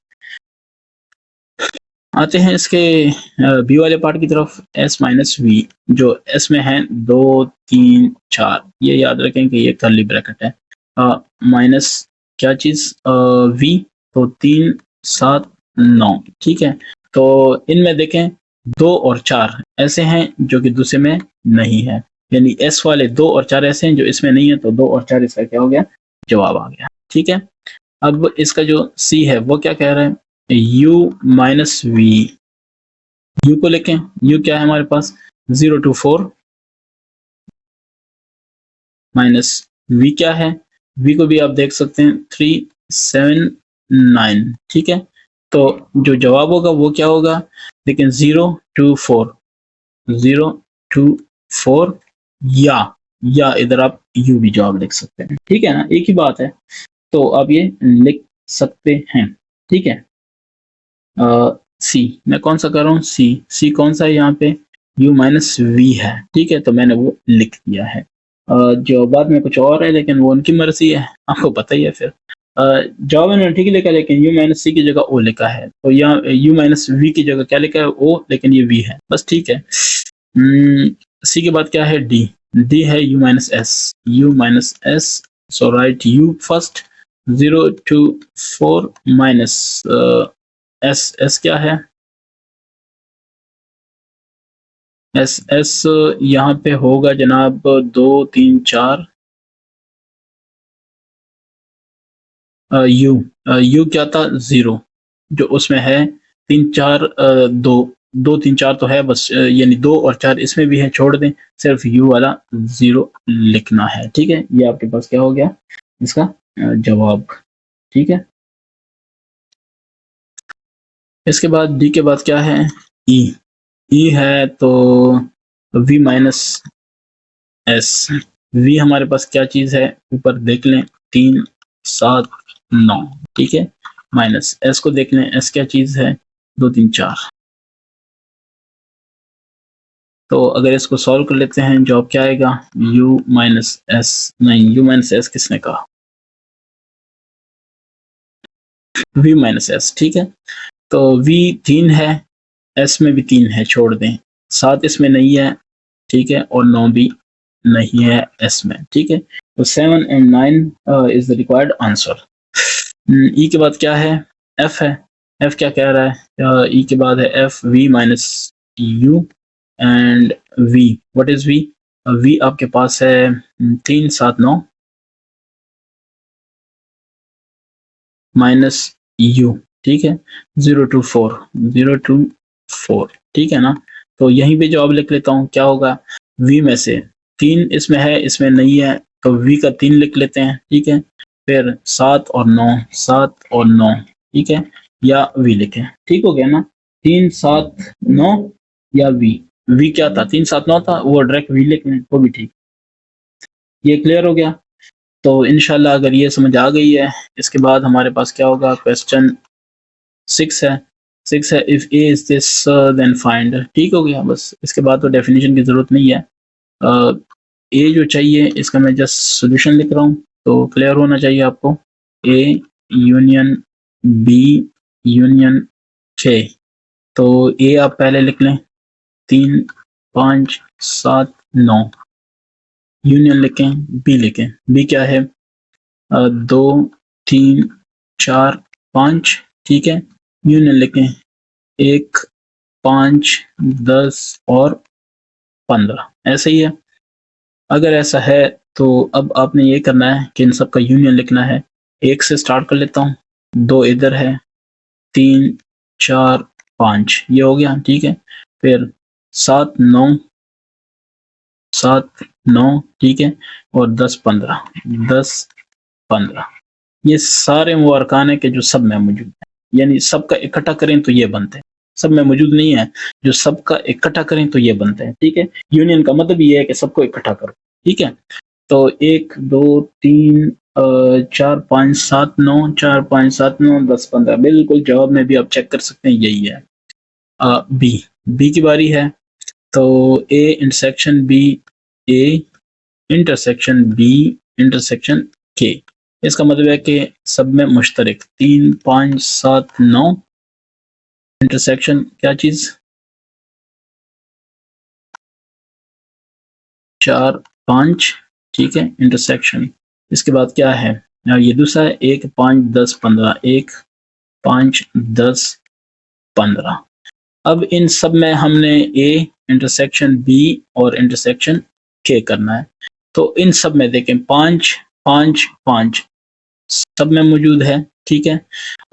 आते हैं इसके बी वाले पार्ट की तरफ, s माइनस वी, जो s में है 2 3 4, ये याद रखें कि ये कर्ली ब्रैकेट है, माइनस क्या चीज v, तो 3 7 9, ठीक है। तो इनमें देखें 2 और 4 ऐसे हैं जो कि दूसरे में नहीं है, यानी s वाले 2 और 4 ऐसे हैं जो इसमें नहीं है, तो 2 और 4 इसका क्या हो गया, जवाब आ गया, ठीक है। अब इसका जो c है वो क्या कह रहा है, u माइनस वी, u को लिखें, u क्या है हमारे पास 0 to 4, माइनस v क्या है, v को भी आप देख सकते हैं 3 7 9, ठीक है। तो जो जवाब होगा वो क्या होगा, लेकिन 0 to 4, 0 to 4, या इधर आप u भी जवाब लिख सकते हैं, ठीक है ना, एक ही बात है। तो आप ये लिख सकते हैं, ठीक है। सी मैं कौन सा कर रहा हूँ, सी कौन सा है यहाँ पे, u माइनस वी है, ठीक है। तो मैंने वो लिख दिया है। जो बाद में कुछ और है लेकिन वो उनकी मर्जी है, आपको पता ही है। फिर जवाब मैंने ठीक लिखा, लेकिन u माइनस सी की जगह ओ लिखा है, तो यहाँ u माइनस वी की जगह क्या लिखा है, ओ, लेकिन ये वी है, बस, ठीक है। सी के बाद क्या है, डी है u minus S, so right u first, 0 to 4 minus S क्या है, एस यहाँ पे होगा जनाब 2 3 4, यू क्या था 0, जो उसमें है 3 4 2 2 3 4 तो है बस, यानी 2 और 4 इसमें भी है, छोड़ दें, सिर्फ यू वाला 0 लिखना है, ठीक है। ये आपके पास क्या हो गया, इसका जवाब, ठीक है। इसके बाद डी के बाद क्या है, ई है, तो v माइनस एस, v हमारे पास क्या चीज है, ऊपर देख लें 3 7 9, ठीक है। माइनस एस को देख लें, एस क्या चीज है, 2 3 4, तो अगर इसको सॉल्व कर लेते हैं, जवाब क्या आएगा? u माइनस एस, नहीं u माइनस एस किसने कहा? v माइनस एस, ठीक है। तो v 3 है, s में भी 3 है, छोड़ दें। 7 इसमें नहीं है, ठीक है, और 9 भी नहीं है s में, ठीक है। तो 7 and 9 is the required answer. e के बाद क्या है? f है। f क्या कह रहा है? e के बाद है f v minus u and v, what is v? v आपके पास है 3 7 9 माइनस u, ठीक है, 0 to 4, 0 to 4, ठीक है ना। तो यहीं पे जवाब लिख लेता हूँ, क्या होगा? v में से 3 इसमें है, इसमें नहीं है, तो v का 3 लिख लेते हैं, ठीक है। फिर 7 और 9, 7 और 9, ठीक है, या v लिखें, ठीक हो गया ना। 3 7 9 या v क्या था? 3 7 9 था, वो डायरेक्ट v लिख लें वो भी ठीक। ये क्लियर हो गया? तो इंशाल्लाह अगर ये समझ आ गई है, इसके बाद हमारे पास क्या होगा? क्वेश्चन 6 है। 6 है, if A is this then find, ठीक हो गया। बस इसके बाद तो डेफिनेशन की जरूरत नहीं है। ए जो चाहिए इसका मैं जस्ट सोल्यूशन लिख रहा हूँ, तो क्लियर होना चाहिए आपको। ए यूनियन बी यूनियन 6, तो ए आप पहले लिख लें, 3 5 7 9, यूनियन लिखें, बी लिखें, बी क्या है? 2 3 4 5, ठीक है, यूनियन लिखें 1 5 10 और 15, ऐसे ही है। अगर ऐसा है तो अब आपने ये करना है कि इन सब का यूनियन लिखना है। 1 से स्टार्ट कर लेता हूँ, 2 इधर है, 3 4 5, ये हो गया, ठीक है। फिर 7 9 7 9, ठीक है, और 10 15, 10 15, ये सारे वो अरकान है कि जो सब में मौजूद है, यानी सबका इकट्ठा करें तो ये बनते हैं। सब में मौजूद नहीं है, जो सबका इकट्ठा करें तो ये बनते हैं, ठीक है। यूनियन का मतलब ये है कि सबको इकट्ठा करो, ठीक है। तो 1 2 3 4 5 7 9, 4 5 7 9 10 15, बिल्कुल जवाब में भी आप चेक कर सकते हैं, यही है। बी, बी की बारी है। तो A intersection B, A intersection B intersection के, इसका मतलब है कि सब में मुश्तरक 3 5 7 9 इंटरसेक्शन क्या चीज? 4 5, ठीक है, इंटरसेक्शन। इसके बाद क्या है? ये दूसरा है 1 5 10 15, 1 5 10 15। अब इन सब में हमने ए इंटरसेक्शन बी और इंटरसेक्शन के करना है। तो इन सब में देखें 5 5 5 सब में मौजूद है, ठीक है,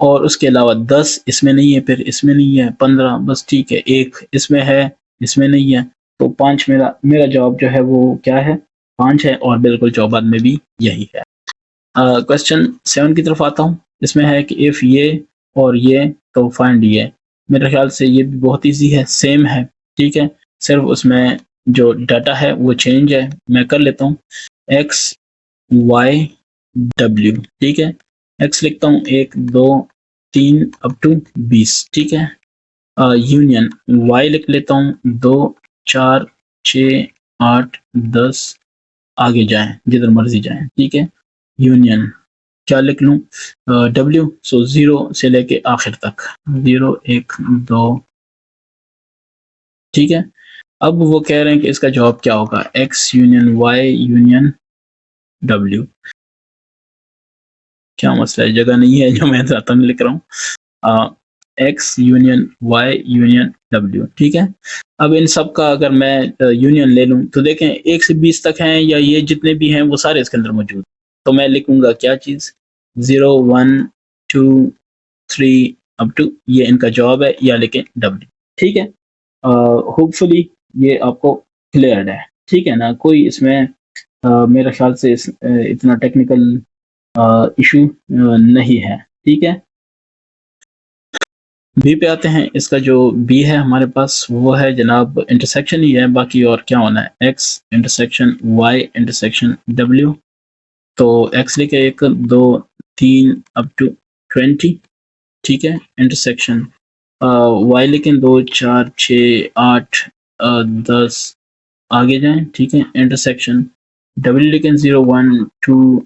और उसके अलावा 10 इसमें नहीं है, फिर इसमें नहीं है, 15 बस, ठीक है, 1 इसमें है, इसमें नहीं है, तो 5 मेरा मेरा जवाब जो है वो क्या है? 5 है, और बिल्कुल जवाब में भी यही है। क्वेश्चन 7 की तरफ आता हूँ। इसमें है कि इफ ये और ये तो फाइंड ये। मेरे ख्याल से ये भी बहुत ईजी है, सेम है, ठीक है, सिर्फ उसमें जो डाटा है वो चेंज है। मैं कर लेता हूँ, एक्स वाई डब्ल्यू, ठीक है, एक्स लिखता हूँ 1 2 3 अप टू 20, ठीक है। यूनियन वाई लिख लेता हूँ 2 4 6 8 10, आगे जाएं जिधर मर्जी जाएं, ठीक है। यूनियन क्या लिख लूँ? डब्ल्यू, सो 0 से लेके आखिर तक, 0 1 2, ठीक है। अब वो कह रहे हैं कि इसका जवाब क्या होगा? X union Y union W. क्या मसला है? जगह नहीं है जो मैं चाहता हूँ लिख रहा हूँ। X union Y union W, ठीक है। अब इन सब का अगर मैं यूनियन ले लूँ तो देखें 1 से 20 तक हैं, या ये जितने भी हैं वो सारे इसके अंदर मौजूद। तो मैं लिखूंगा क्या चीज़? 0 1 2 3 अप टू, ये इनका जवाब है, या लेके डब्ल्यू, ठीक है। होपफुली ये आपको क्लियर है, ठीक है ना। कोई इसमें मेरे ख्याल से इतना टेक्निकल इशू नहीं है, ठीक है। बी पे आते हैं। इसका जो बी है हमारे पास वो है जनाब इंटरसेक्शन ही है, बाकी और क्या होना है? X intersection Y intersection W. तो एक्स लिखे 1 2 3 अप टू 20, ठीक है, इंटरसेक्शन वाई लिखें 2 4 6 8 10 आगे जाएं, ठीक है, इंटरसेक्शन डबल लिखें 0 1 2,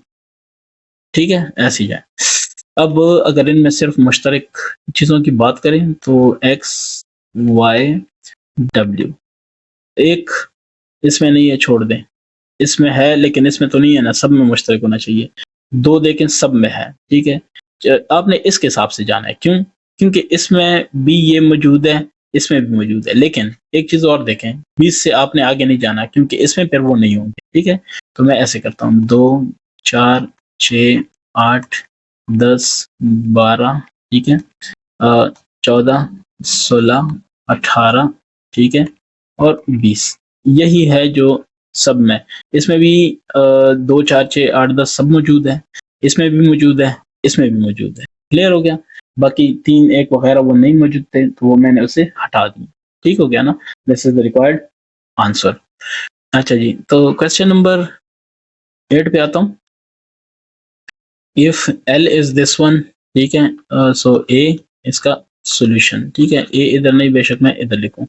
ठीक है, ऐसे जाए। अब अगर इनमें सिर्फ मुश्तरक चीज़ों की बात करें तो एक्स वाई डब्ल्यू, एक इसमें नहीं है, छोड़ दें, इसमें है लेकिन इसमें तो नहीं है ना, सब में मुश्तरक होना चाहिए। दो देखें, सब में है, ठीक है। आपने इसके हिसाब से जाना है, क्यों? क्योंकि इसमें भी ये मौजूद है, इसमें भी मौजूद है, लेकिन एक चीज़ और देखें, 20 से आपने आगे नहीं जाना क्योंकि इसमें फिर वो नहीं होंगे, ठीक है। तो मैं ऐसे करता हूँ 2 4 6 8 10 12, ठीक है, 14 16 18, ठीक है, और 20, यही है जो सब में। इसमें भी 2 4 6 8 10 सब मौजूद है, इसमें भी मौजूद है, इसमें भी मौजूद है। क्लियर हो गया? बाकी 3 1 वगैरह वो नहीं मौजूद थे, तो वो मैंने उसे हटा दिए। ठीक हो गया ना? This is the required answer. अच्छा जी, तो क्वेश्चन नंबर 8 पे आता हूँ। If L is this one, ठीक है, सो A इसका सॉल्यूशन, ठीक है। A इधर नहीं, बेशक मैं इधर लिखूं,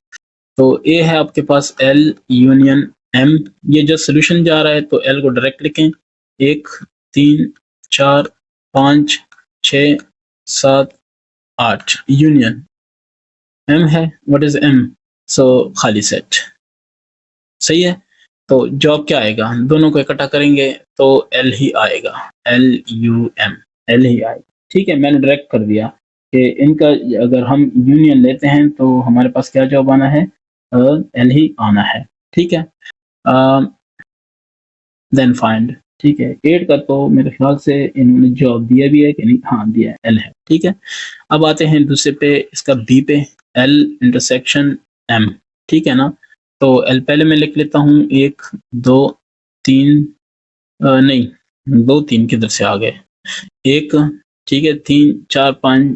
तो A है आपके पास L यूनियन M, ये जब सॉल्यूशन जा रहा है तो L को डायरेक्ट लिखें, 1 3 4 5 6 7 8, यूनियन M है, व्हाट इज M, सो खाली सेट, सही है। तो जॉब क्या आएगा, दोनों को इकट्ठा करेंगे तो L ही आएगा, LUM, L ही आएगा, ठीक है। मैंने डायरेक्ट कर दिया कि इनका अगर हम यूनियन लेते हैं तो हमारे पास क्या जवाब आना है, L ही आना है, ठीक है। देन फाइंड, ठीक है। 8 का तो मेरे ख्याल से इन्होंने जवाब दिया भी है कि नहीं, हाँ दिया है, L है, ठीक है। अब आते हैं दूसरे पे, इसका B पे, L इंटरसेक्शन M, ठीक है ना। तो L पहले मैं लिख लेता हूँ, 1 2 3, नहीं 2 3 किधर से आ गए, 1, ठीक है, 3 4 5,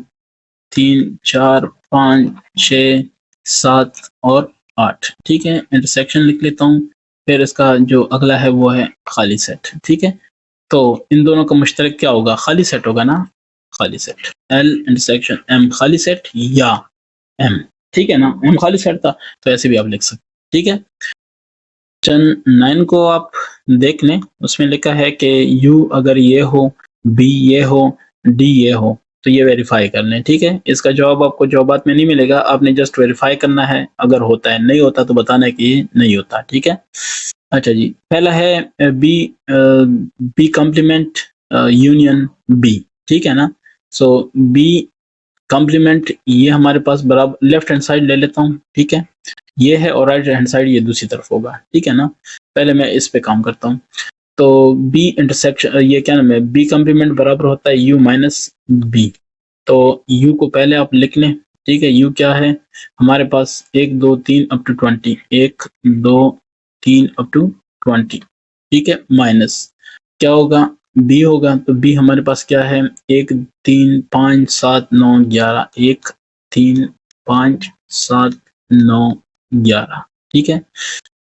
3 4 5 6 7 और 8, ठीक है। इंटरसेक्शन लिख लेता हूँ, फिर इसका जो अगला है वो है खाली सेट, ठीक है। तो इन दोनों का मुश्तरक क्या होगा, खाली सेट होगा ना, खाली सेट। L इंटरसेक्शन M खाली सेट या M, ठीक है ना, M खाली सेट था तो ऐसे भी आप लिख सकते, ठीक है। क्वेश्चन 9 को आप देख लें, उसमें लिखा है कि U अगर ये हो, B ये हो, D ये हो, तो ये वेरीफाई कर लें, ठीक है। इसका जवाब आपको जवाबात में नहीं मिलेगा, आपने जस्ट वेरीफाई करना है, अगर होता है, नहीं होता तो बताना है कि ये नहीं होता, ठीक है। अच्छा जी, पहला है बी कॉम्प्लीमेंट यूनियन बी, ठीक है ना। सो बी कॉम्प्लीमेंट, ये हमारे पास बराबर लेफ्ट हैंड साइड ले लेता हूँ, ठीक है, ये है, और राइट हैंड साइड ये दूसरी तरफ होगा, ठीक है ना। पहले मैं इस पे काम करता हूँ, तो बी इंटरसेक्शन, ये क्या नाम है, बी कॉम्प्लीमेंट बराबर होता है यू माइनस बी। तो यू को पहले आप लिख लें, ठीक है। यू क्या है हमारे पास, 1 2 3 अप टू 20, 1 2 3 अप टू 20, ठीक है, माइनस क्या होगा, बी होगा, तो बी हमारे पास क्या है, 1 3 5 7 9 11, 1 3 5 7 9 11, ठीक है।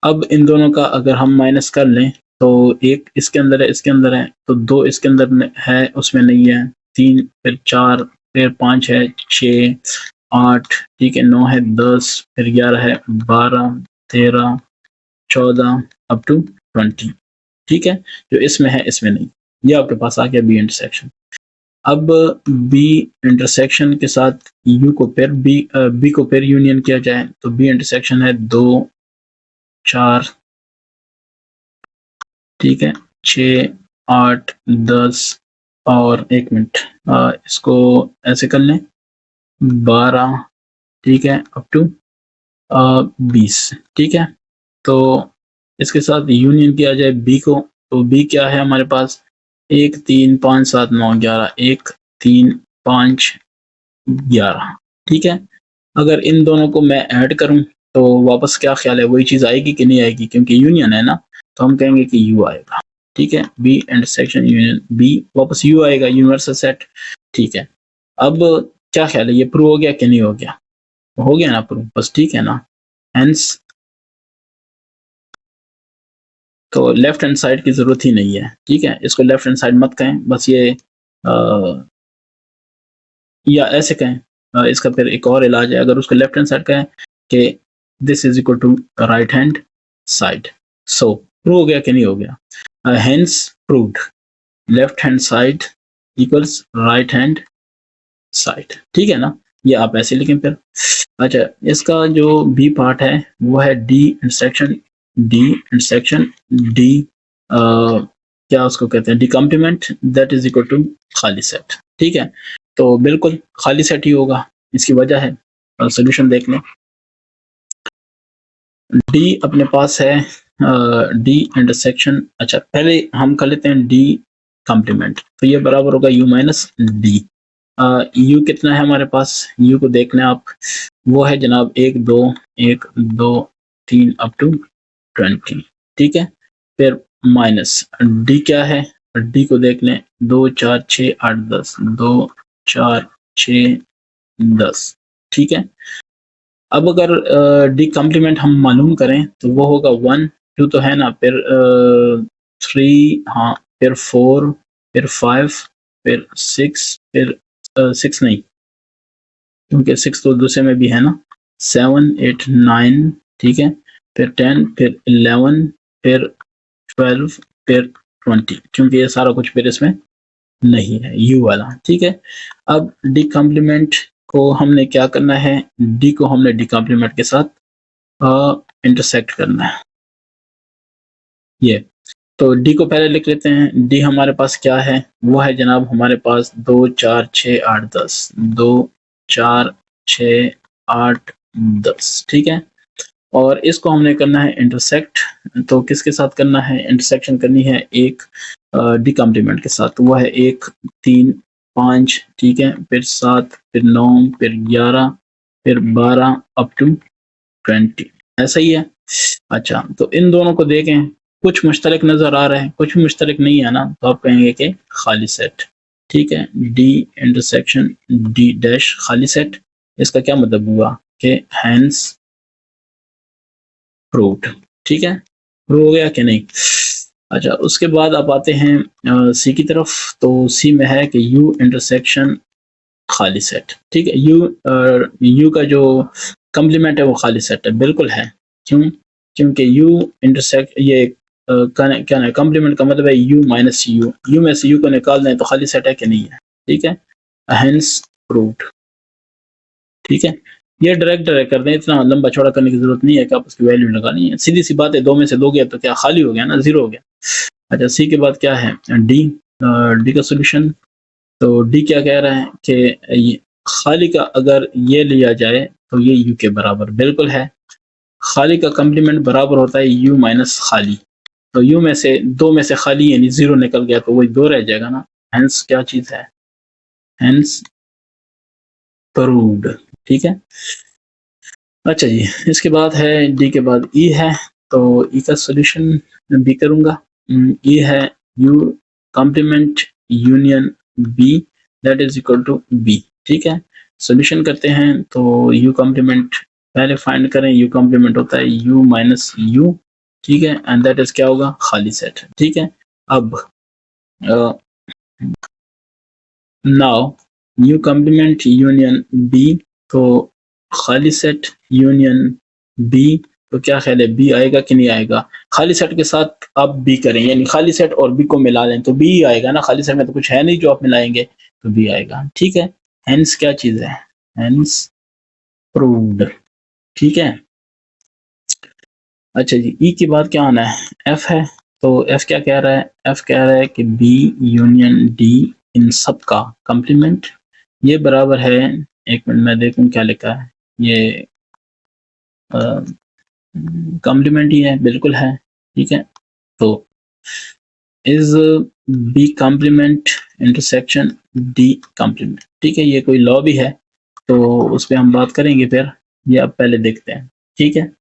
अब इन दोनों का अगर हम माइनस कर लें तो एक इसके अंदर है, इसके अंदर है, तो 2 इसके अंदर है, उसमें नहीं है, 3 फिर 4 फिर 5 है, 6 8, ठीक है, 9 है, 10 फिर 11 है, 12 13 14 अप टू 20, ठीक है। जो इसमें है इसमें नहीं, ये आपके पास आ गया बी इंटरसेक्शन। अब बी इंटरसेक्शन के साथ यू को फिर बी को फिर यूनियन किया जाए, तो बी इंटरसेक्शन है 2 4, ठीक है, 6 8 10 और 1 मिनट, इसको ऐसे कर लें 12, ठीक है, अप टू 20, ठीक है। तो इसके साथ यूनियन किया जाए बी को, तो बी क्या है हमारे पास, 1 3 5 7 9 11, 1 3 5 11, ठीक है। अगर इन दोनों को मैं ऐड करूं तो वापस क्या ख्याल है, वही चीज़ आएगी कि नहीं आएगी, क्योंकि यूनियन है ना, तो हम कहेंगे कि यू आएगा, ठीक है। बी इंटरसेक्शन यूनियन बी, वापस यू आएगा, यूनिवर्सल सेट, ठीक है। अब क्या ख्याल है, ये प्रूव हो गया कि नहीं हो गया, हो गया ना प्रूव, बस ठीक है ना। हेंस तो लेफ्ट हैंड साइड की जरूरत ही नहीं है, ठीक है, इसको लेफ्ट हैंड साइड मत कहें, बस ये या ऐसे कहें, इसका फिर एक और इलाज है, अगर उसको लेफ्ट हैंड साइड कहें कि this is equal to right hand side. So prove हो गया कि नहीं हो गया? Hence proved left hand side equals right hand side. ठीक है ना, ये आप ऐसे लिखें फिर। अच्छा, इसका जो बी पार्ट है वो है डी इंटरसेक्शन डी क्या उसको कहते हैं, D complement that is equal to खाली सेट। ठीक है, तो बिल्कुल खाली सेट ही होगा, इसकी वजह है, सोल्यूशन देख लें। डी अपने पास है डी इंटरसेक्शन, अच्छा पहले हम कर लेते हैं डी कॉम्प्लीमेंट, तो ये बराबर होगा यू माइनस डी। यू कितना है हमारे पास, यू को देख लें आप, वो है जनाब 1 2 3 अप टू 20। ठीक है, फिर माइनस डी क्या है, डी को देख लें 2 4 6 8 10 2 4 6 10। ठीक है, अब अगर डी कॉम्प्लीमेंट हम मालूम करें तो वो होगा 1 2 तो है ना, फिर 3, हाँ फिर 4, फिर 5, फिर 6, फिर 6 नहीं क्योंकि 6 तो दूसरे में भी है ना, 7 8 9, ठीक है, फिर 10, फिर 11, फिर 12, फिर 20, क्योंकि ये सारा कुछ फिर इसमें नहीं है यू वाला। ठीक है, अब डी कॉम्प्लीमेंट को हमने क्या करना है, डी को हमने डी कॉम्प्लीमेंट के साथ इंटरसेक्ट करना है। ये तो डी को पहले लिख लेते हैं, डी हमारे पास क्या है, वो है जनाब हमारे पास 2 4 6 8 10 2 4 6 8 10। ठीक है, और इसको हमने करना है इंटरसेक्ट, तो किसके साथ करना है, इंटरसेक्शन करनी है एक डी कॉम्प्लीमेंट के साथ, तो वो है 1 3 5, ठीक है, फिर 7, फिर 9, फिर 11, फिर 12 अप टू 20, ऐसा ही है। अच्छा, तो इन दोनों को देखें, कुछ मुश्तरक नजर आ रहा है, कुछ भी मुश्तरक नहीं है ना, तो आप कहेंगे कि खाली सेट। ठीक है, डी इंटरसेक्शन डी डैश खाली सेट, इसका क्या मतलब हुआ कि हैंस प्रूव्ड। ठीक है, प्रूव हो गया कि नहीं? अच्छा, उसके बाद आप आते हैं सी की तरफ, तो सी में है कि यू इंटरसेक्शन खाली सेट। ठीक है, यू का जो कॉम्प्लीमेंट है वो खाली सेट है, बिल्कुल है। क्यों? क्योंकि यू इंटरसेक्ट ये क्या है, कॉम्प्लीमेंट का मतलब है यू माइनस यू, यू में से यू को निकाल दें तो खाली सेट है कि नहीं है। ठीक है, हेंस प्रूव्ड। ठीक है, ये डायरेक्ट कर दें, इतना लंबा चौड़ा करने की जरूरत नहीं है कि आप उसकी वैल्यू लगानी है, सीधी सी बात है, 2 में से 2 गया तो क्या खाली हो गया ना, 0 हो गया। अच्छा, सी के बाद क्या है, डी, डी का सोल्यूशन, तो डी क्या कह रहा है कि खाली का अगर ये लिया जाए तो ये यू के बराबर बिल्कुल है, खाली का कॉम्प्लीमेंट बराबर होता है यू माइनस खाली, तो यू में से 2 में से खाली यानी 0 निकल गया तो वही 2 रह जाएगा ना, हेंस क्या चीज है, हेंस प्रूव्ड। ठीक है, अच्छा जी, इसके बाद है डी के बाद ई है, तो ई का सॉल्यूशन बी करूंगा। ई है U complement union B that is equal to B. ठीक है, सॉल्यूशन करते हैं, तो यू कॉम्प्लीमेंट पहले फाइंड करें, यू कॉम्प्लीमेंट होता है यू माइनस यू, ठीक है, एंड दैट इज क्या होगा, खाली सेट। ठीक है, अब now U complement union B, तो खाली सेट यूनियन बी, तो क्या ख्याल है बी आएगा कि नहीं आएगा? खाली सेट के साथ आप बी करें, यानी खाली सेट और बी को मिला लें तो बी आएगा ना, खाली सेट में तो कुछ है नहीं जो आप मिलाएंगे, तो बी आएगा। ठीक है, हेंस क्या चीज है, हेंस प्रूव्ड। ठीक है, अच्छा जी, ई के बाद क्या आना है, एफ है, तो एफ क्या कह रहा है, एफ कह रहा है कि बी यूनियन डी इन सब का कॉम्प्लीमेंट ये बराबर है, एक मिनट मैं देखूं क्या लिखा है, ये कॉम्प्लीमेंट ही है, बिल्कुल है। ठीक है, तो is B complement intersection D complement. ठीक है, ये कोई लॉ भी है तो उस पर हम बात करेंगे, फिर ये आप पहले देखते हैं। ठीक है,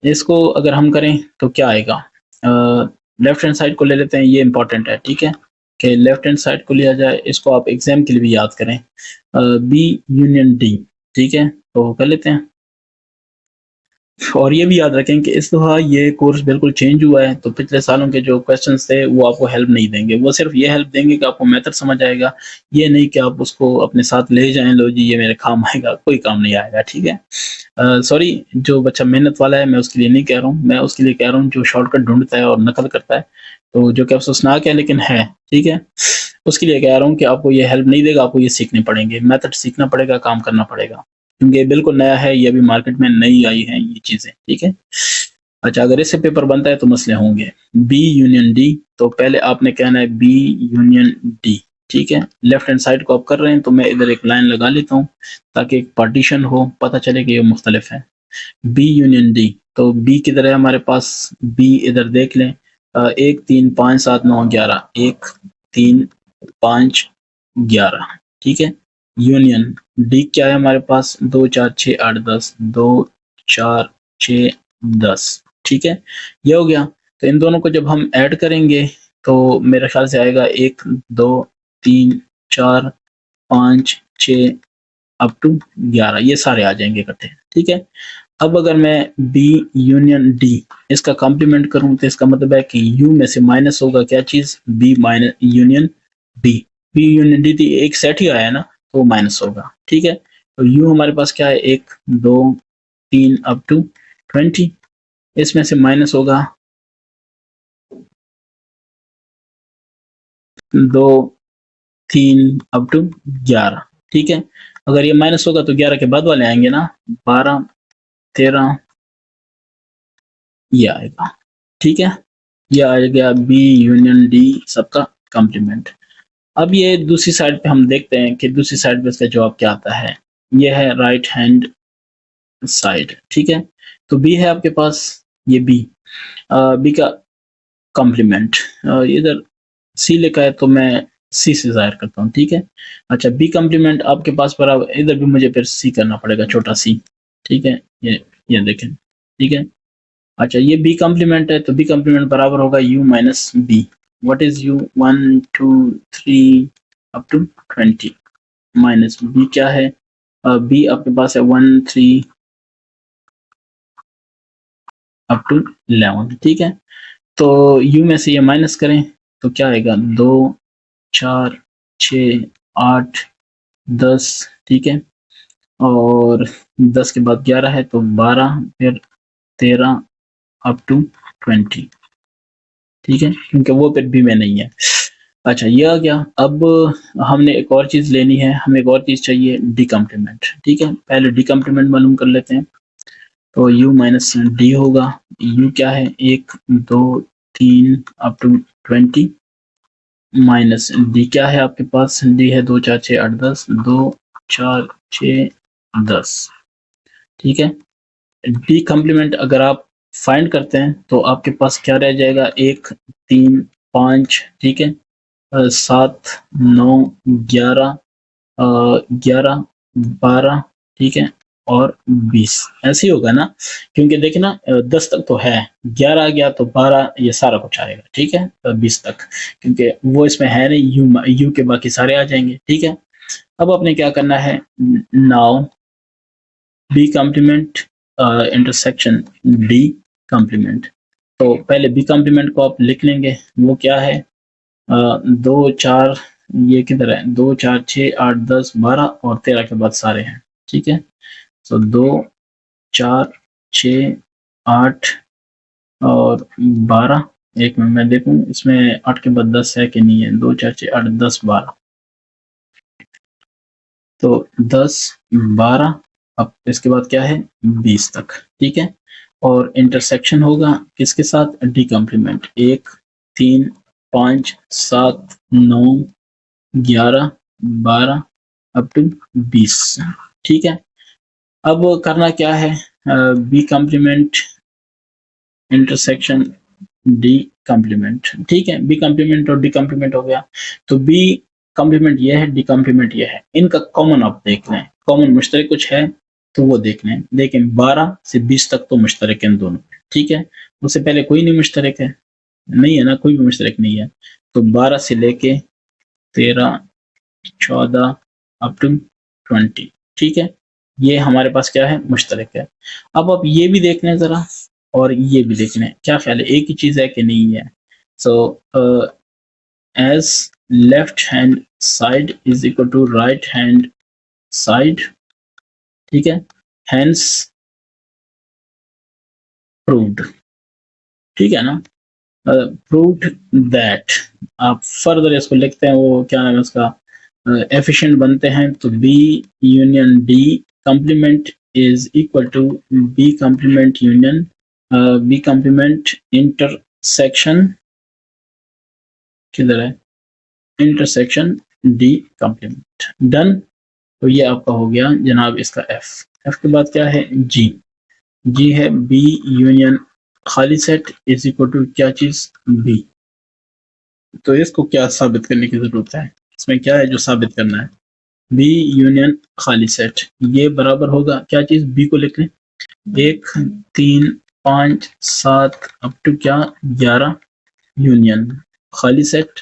इसको अगर हम करें तो क्या आएगा, लेफ्ट हैंड साइड को ले लेते हैं, ये इंपॉर्टेंट है। ठीक है, कि लेफ्ट हैंड साइड को लिया जाए, इसको आप एग्जाम के लिए भी याद करें, बी यूनियन डी। ठीक है, तो कर लेते हैं, और ये भी याद रखें कि इस दफ़ा ये कोर्स बिल्कुल चेंज हुआ है, तो पिछले सालों के जो क्वेश्चंस थे वो आपको हेल्प नहीं देंगे। वो सिर्फ ये हेल्प देंगे कि आपको मेथड समझ आएगा, ये नहीं कि आप उसको अपने साथ ले जाएँ, लो जी ये मेरे काम आएगा, कोई काम नहीं आएगा, ठीक है? सॉरी, जो बच्चा मेहनत वाला है मैं उसके लिए नहीं कह रहा हूँ, मैं उसके लिए कह रहा हूँ जो शॉर्टकट ढूँढता है और नकल करता है, तो जो कि अफ़सोसनाक है लेकिन है, ठीक है? उसके लिए कह रहा हूँ कि आपको ये हेल्प नहीं देगा, आपको ये सीखने पड़ेंगे, मेथड सीखना पड़ेगा, काम करना पड़ेगा। क्योंकि ये बिल्कुल नया है, ये अभी मार्केट में नई आई हैं ये चीज़ें, ठीक है? अच्छा, अगर इससे पेपर बनता है तो मसले होंगे। बी यूनियन डी, तो पहले आपने कहना है बी यूनियन डी, ठीक है? लेफ्ट हैंड साइड को आप कर रहे हैं तो मैं इधर एक लाइन लगा लेता हूँ ताकि एक पार्टीशन हो, पता चले कि ये मुख्तलिफ है। बी यूनियन डी, तो बी किधर है हमारे पास? बी इधर देख लें, 1 3 5 7 9 11, 1 3 5 11, ठीक है? यूनियन डी क्या है हमारे पास? 2 4 6 8 10, 2 4 6 10, ठीक है? ये हो गया। तो इन दोनों को जब हम ऐड करेंगे तो मेरे ख्याल से आएगा 1 2 3 4 5 6 अप टू 11, ये सारे आ जाएंगे इकट्ठे, ठीक है? अब अगर मैं बी यूनियन डी इसका कॉम्प्लीमेंट करूं तो इसका मतलब है कि यू में से माइनस होगा क्या चीज? B minus union B. B union D थी, एक सेट ही आया ना, तो वो माइनस होगा, ठीक है? तो यू हमारे पास क्या है? 1 2 3 अप टू 20, इसमें से माइनस होगा 2 3 अप टू 11, ठीक है? अगर ये माइनस होगा तो 11 के बाद वाले आएंगे ना, 12 13, ये आएगा, ठीक है? ये आ गया बी यूनियन डी सबका कॉम्प्लीमेंट। अब ये दूसरी साइड पे हम देखते हैं कि दूसरी साइड पे इसका जवाब क्या आता है। ये है राइट हैंड साइड, ठीक है? तो बी है आपके पास, ये बी, बी का कॉम्प्लीमेंट इधर सी लिखा है तो मैं सी से ज़ाहिर करता हूँ, ठीक है? अच्छा, बी कॉम्प्लीमेंट आपके पास बराबर, इधर भी मुझे फिर सी करना पड़ेगा, छोटा सी, ठीक है? ये देखें, ठीक है? अच्छा, ये बी कॉम्प्लीमेंट है तो बी कॉम्प्लीमेंट बराबर होगा u minus B. What is u? 1 2 3 up to 20 minus B क्या है? बी आपके पास है 1 3 अप टू 11, ठीक है? तो u में से ये माइनस करें तो क्या आएगा? 2 4 6 8 10, ठीक है? और 10 के बाद 11 है तो 12, फिर 13 अप टू 20, ठीक है? क्योंकि वो फिर बी में नहीं है। अच्छा, ये आ गया। अब हमने एक और चीज़ लेनी है, हमें एक और चीज़ चाहिए, डी कॉम्प्लीमेंट, ठीक है? पहले डी कॉम्प्लीमेंट मालूम कर लेते हैं। तो u माइनस डी होगा, u क्या है? 1 2 3 अप टू 20 माइनस डी क्या है आपके पास? डी है 2 4 6 8 10, 2 4 6 10, ठीक है? डी कॉम्प्लीमेंट अगर आप फाइंड करते हैं तो आपके पास क्या रह जाएगा? 1 3 5, ठीक है? 7 9 11, 11 12, ठीक है? और 20, ऐसे ही होगा ना? क्योंकि देखिए ना, 10 तक तो है, 11 आ गया तो 12, ये सारा कुछ आएगा, ठीक है? 20 तक, क्योंकि वो इसमें है नहीं, यू के बाकी सारे आ जाएंगे, ठीक है? अब आपने क्या करना है? Now B complement intersection D complement. तो पहले बी कॉम्प्लीमेंट को आप लिख लेंगे, वो क्या है? 2 4, ये किधर है? 2 4 6 8 10 12 और 13 के बाद सारे हैं, ठीक है? तो 2 4 6 8 और 12, एक मिनट मैं देखूं इसमें 8 के बाद 10 है कि नहीं है? 2 4 6 8 10 12, तो 10 12, अब इसके बाद क्या है? 20 तक, ठीक है? और इंटरसेक्शन होगा किसके साथ? डी कॉम्प्लीमेंट, 1 3 5 7 9 11 12 अप टू 20, ठीक है? अब करना क्या है? B complement intersection D complement, ठीक है? बी कॉम्प्लीमेंट और डी कॉम्प्लीमेंट हो गया। तो बी कॉम्प्लीमेंट ये है, डी कॉम्प्लीमेंट ये है, इनका कॉमन आप देख लें, कॉमन मुश्तरक कुछ है तो वो देख लें। लेकिन 12 से 20 तक तो मुश्तरक है इन दोनों, ठीक है? उससे पहले कोई नहीं मुश्तरक है, नहीं है ना, कोई भी मुश्तरक नहीं है। तो 12 से लेके 13 14 अप टू 20, ठीक है? ये हमारे पास क्या है, मुश्तरक है। अब आप ये भी देख लें ज़रा और ये भी देख लें, क्या ख्याल है एक ही चीज़ है कि नहीं है? So as left hand side is equal to right hand side, ठीक है, हैंस प्रूव्ड, ठीक है ना, प्रूव्ड दैट। आप फर्दर इसको लिखते हैं, वो क्या नाम है उसका, एफिशिएंट बनते हैं, तो B union D complement is equal to B complement union B complement intersection, किधर है, इंटरसेक्शन डी कंप्लीमेंट। डन। तो ये आपका हो गया जनाब इसका एफ। एफ के बाद क्या है, जी। जी है बी यूनियन खाली सेट इज इक्वल टू क्या चीज, बी। तो इसको क्या साबित करने की जरूरत है, इसमें क्या है जो साबित करना है, बी यूनियन खाली सेट, ये बराबर होगा क्या चीज, बी को लिख लें, 1 3 5 7 अप टू क्या 11 यूनियन खाली सेट,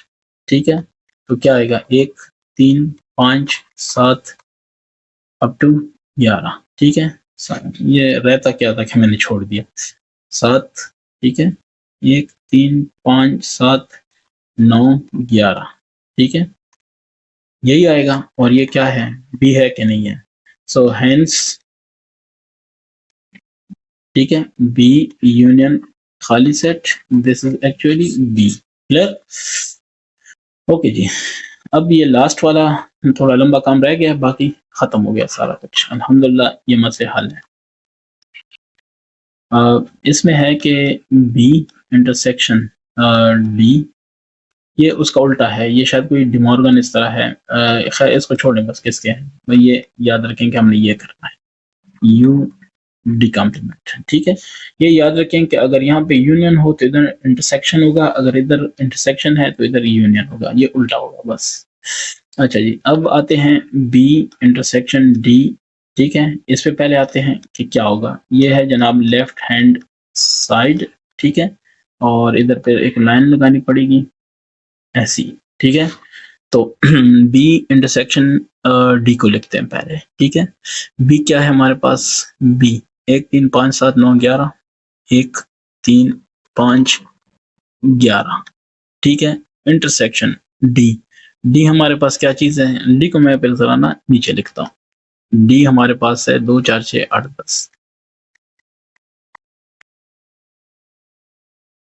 ठीक है। तो क्या आएगा, 1 3 5 7 अप टू 11, ठीक है। ये रहता क्या था कि मैंने छोड़ दिया 7, ठीक है, 1 3 5 7 9 11, ठीक है, यही आएगा। और ये क्या है, बी है कि नहीं है, सो हेंस, ठीक है, बी यूनियन खाली set, this is actually B. Clear, okay जी। अब ये लास्ट वाला थोड़ा लंबा काम रह गया, बाकी खत्म हो गया सारा कुछ, अल्हम्दुलिल्लाह ये मसले हल है। इसमें है कि बी इंटरसेक्शन डी, ये उसका उल्टा है, ये शायद कोई डिमॉर्गन इस तरह है, खैर इसको छोड़ें, बस किसके हैं भाई, ये याद रखें कि हमने ये करना है, यू डी कॉम्प्लीमेंट, ठीक है। ये याद रखें कि अगर यहाँ पे यूनियन हो तो इधर इंटरसेक्शन होगा, अगर इधर इंटरसेक्शन है तो इधर यूनियन होगा, ये उल्टा होगा बस। अच्छा जी, अब आते हैं बी इंटरसेक्शन डी, ठीक है। इस पे पहले आते हैं कि क्या होगा, ये है जनाब लेफ्ट हैंड साइड, ठीक है, और इधर पे एक लाइन लगानी पड़ेगी ऐसी, ठीक है। तो बी इंटरसेक्शन डी को लिखते हैं पहले, ठीक है। बी क्या है हमारे पास, बी 1 3 5 7 9 11, 1 3 5 11, ठीक है। इंटरसेक्शन डी, डी हमारे पास क्या चीज है, डी को मैं फिर जरा ना नीचे लिखता हूँ, डी हमारे पास है 2 4 6 8 10,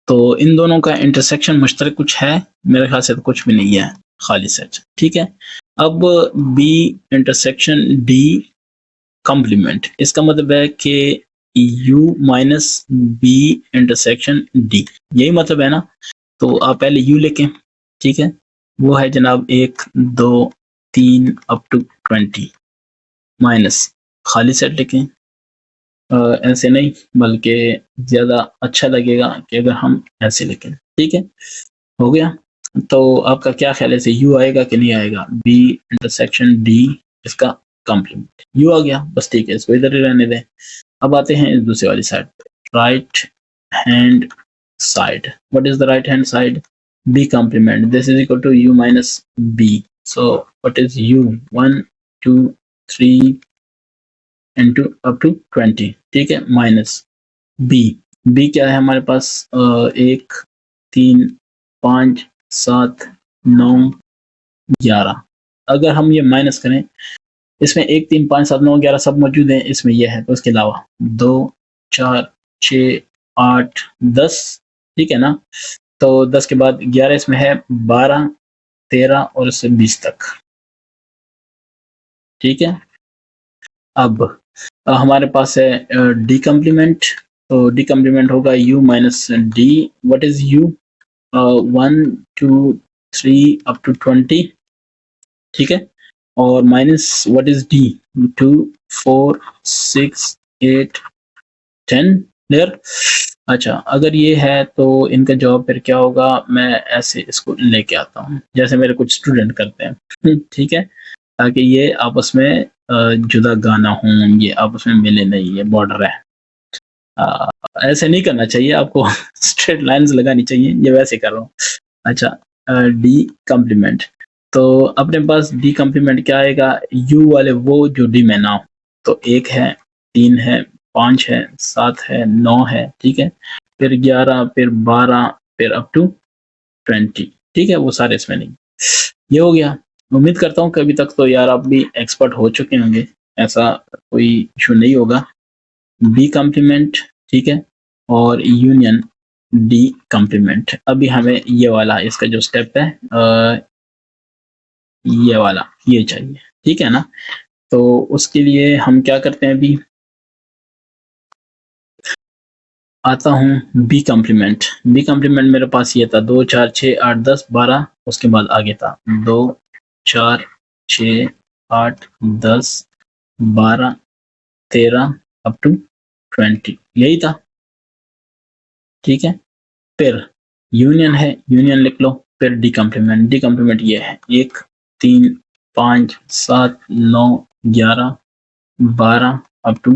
तो इन दोनों का इंटरसेक्शन मुश्तरक कुछ है, मेरे ख्याल से तो कुछ भी नहीं है, खाली सेट, ठीक है। अब बी इंटरसेक्शन डी कॉम्प्लीमेंट, इसका मतलब है कि U minus B intersection D, यही मतलब है ना। तो आप पहले यू लेके, ठीक है, वो है जनाब 1 2 3 अप टू 20 माइनस खाली सेट लिखें, ऐसे नहीं बल्कि ज्यादा अच्छा लगेगा कि अगर हम ऐसे लिखें, ठीक है, हो गया। तो आपका क्या ख्याल है, इसे यू आएगा कि नहीं आएगा, बी इंटरसेक्शन डी इसका कॉम्प्लीमेंट, यू आ गया, बस ठीक है, इसको इधर ही रहने दें। अब आते हैं इस दूसरे वाली साइड पे, right hand side, what is the right hand side, B complement, this is equal to U minus B, so what is U, 1 2 3 into up to 20, ठीक है, माइनस बी, बी क्या है हमारे पास, 1 3 5 7 9 11, अगर हम ये माइनस करें, इसमें 1 3 5 7 9 11 सब मौजूद हैं, इसमें यह है, तो इसके अलावा 2 4 6 8 10, ठीक है ना। तो 10 के बाद 11 इसमें है, 12 13 और इससे 20 तक, ठीक है। अब हमारे पास है डी कॉम्प्लीमेंट, तो डी कॉम्प्लीमेंट होगा U minus D, what is U, 1 2 3 up to 20, ठीक है, और minus what is D, 2 4 6 8 10, clear. अच्छा, अगर ये है तो इनका जवाब फिर क्या होगा, मैं ऐसे इसको लेके आता हूँ जैसे मेरे कुछ स्टूडेंट करते हैं, ठीक है, ताकि ये आपस में जुदा गाना हो, ये आपस में मिले नहीं, ये बॉर्डर है, ऐसे नहीं करना चाहिए आपको, स्ट्रेट लाइंस लगानी चाहिए, ये वैसे कर रहा हूँ। अच्छा, डी कॉम्प्लीमेंट, तो अपने पास डी कॉम्प्लीमेंट क्या आएगा, यू वाले वो जो डी में ना हो, तो 1 है, 3 है, 5 है, 7 है, 9 है, ठीक है, फिर 11, फिर 12, फिर अप टू 20, ठीक है, वो सारे इसमें नहीं। ये हो गया। उम्मीद करता हूँ कि अभी तक तो यार आप भी एक्सपर्ट हो चुके होंगे, ऐसा कोई इशू नहीं होगा। बी कॉम्प्लीमेंट, ठीक है, और यूनियन डी कॉम्प्लीमेंट। अभी हमें ये वाला इसका जो स्टेप है ये वाला ये चाहिए, ठीक है ना। तो उसके लिए हम क्या करते हैं, अभी आता हूँ बी कॉम्प्लीमेंट। बी कॉम्प्लीमेंट मेरे पास ये था 2 4 6 8 10 12, उसके बाद आगे था 2 4 6 8 10 12 13 अप टू 20, यही था, ठीक है। फिर यूनियन है, यूनियन लिख लो। फिर डी कॉम्प्लीमेंट, डी कॉम्प्लीमेंट ये है 1 3 5 7 9 11 12 अप टू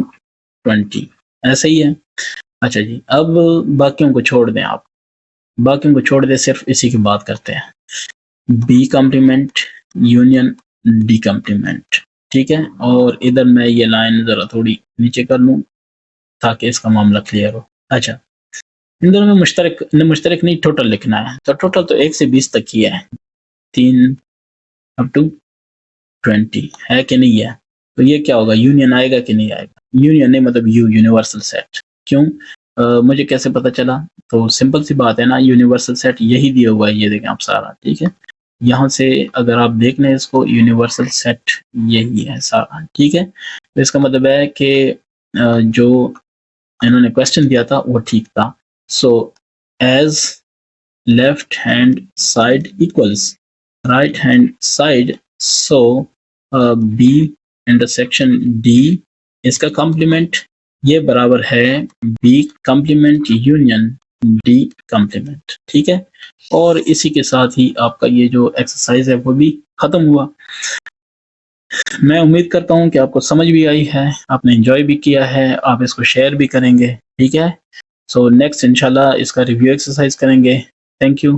20, ऐसा ही है। अच्छा जी, अब बाकियों को छोड़ दें आप, बाकियों को छोड़ दें, सिर्फ इसी की बात करते हैं। B complement union D complement, ठीक है। और इधर मैं ये लाइन जरा थोड़ी नीचे कर लूँ ताकि इसका मामला क्लियर हो। अच्छा, इन दोनों में मुश्तरक नहीं, टोटल लिखना है। तो टोटल तो 1 से 20 तक ही है, 3 अप टू 20 है कि नहीं है। तो ये क्या होगा, यूनियन आएगा कि नहीं आएगा। यूनियन नहीं मतलब यूनिवर्सल सेट। क्यों, मुझे कैसे पता चला, तो सिंपल सी बात है ना, यूनिवर्सल सेट यही दिया हुआ है, ये देखें आप सारा, ठीक है। यहाँ से अगर आप देख लें इसको, यूनिवर्सल सेट यही है सारा, ठीक है। तो इसका मतलब है कि जो इन्होंने क्वेश्चन दिया था वो ठीक था। So as left hand side equals right hand side, so B intersection D इसका कॉम्प्लीमेंट ये बराबर है B complement union D complement, ठीक है। और इसी के साथ ही आपका ये जो एक्सरसाइज है वो भी खत्म हुआ। मैं उम्मीद करता हूँ कि आपको समझ भी आई है, आपने एंजॉय भी किया है, आप इसको शेयर भी करेंगे, ठीक है। सो नेक्स्ट इंशाल्लाह इसका रिव्यू एक्सरसाइज करेंगे। Thank you.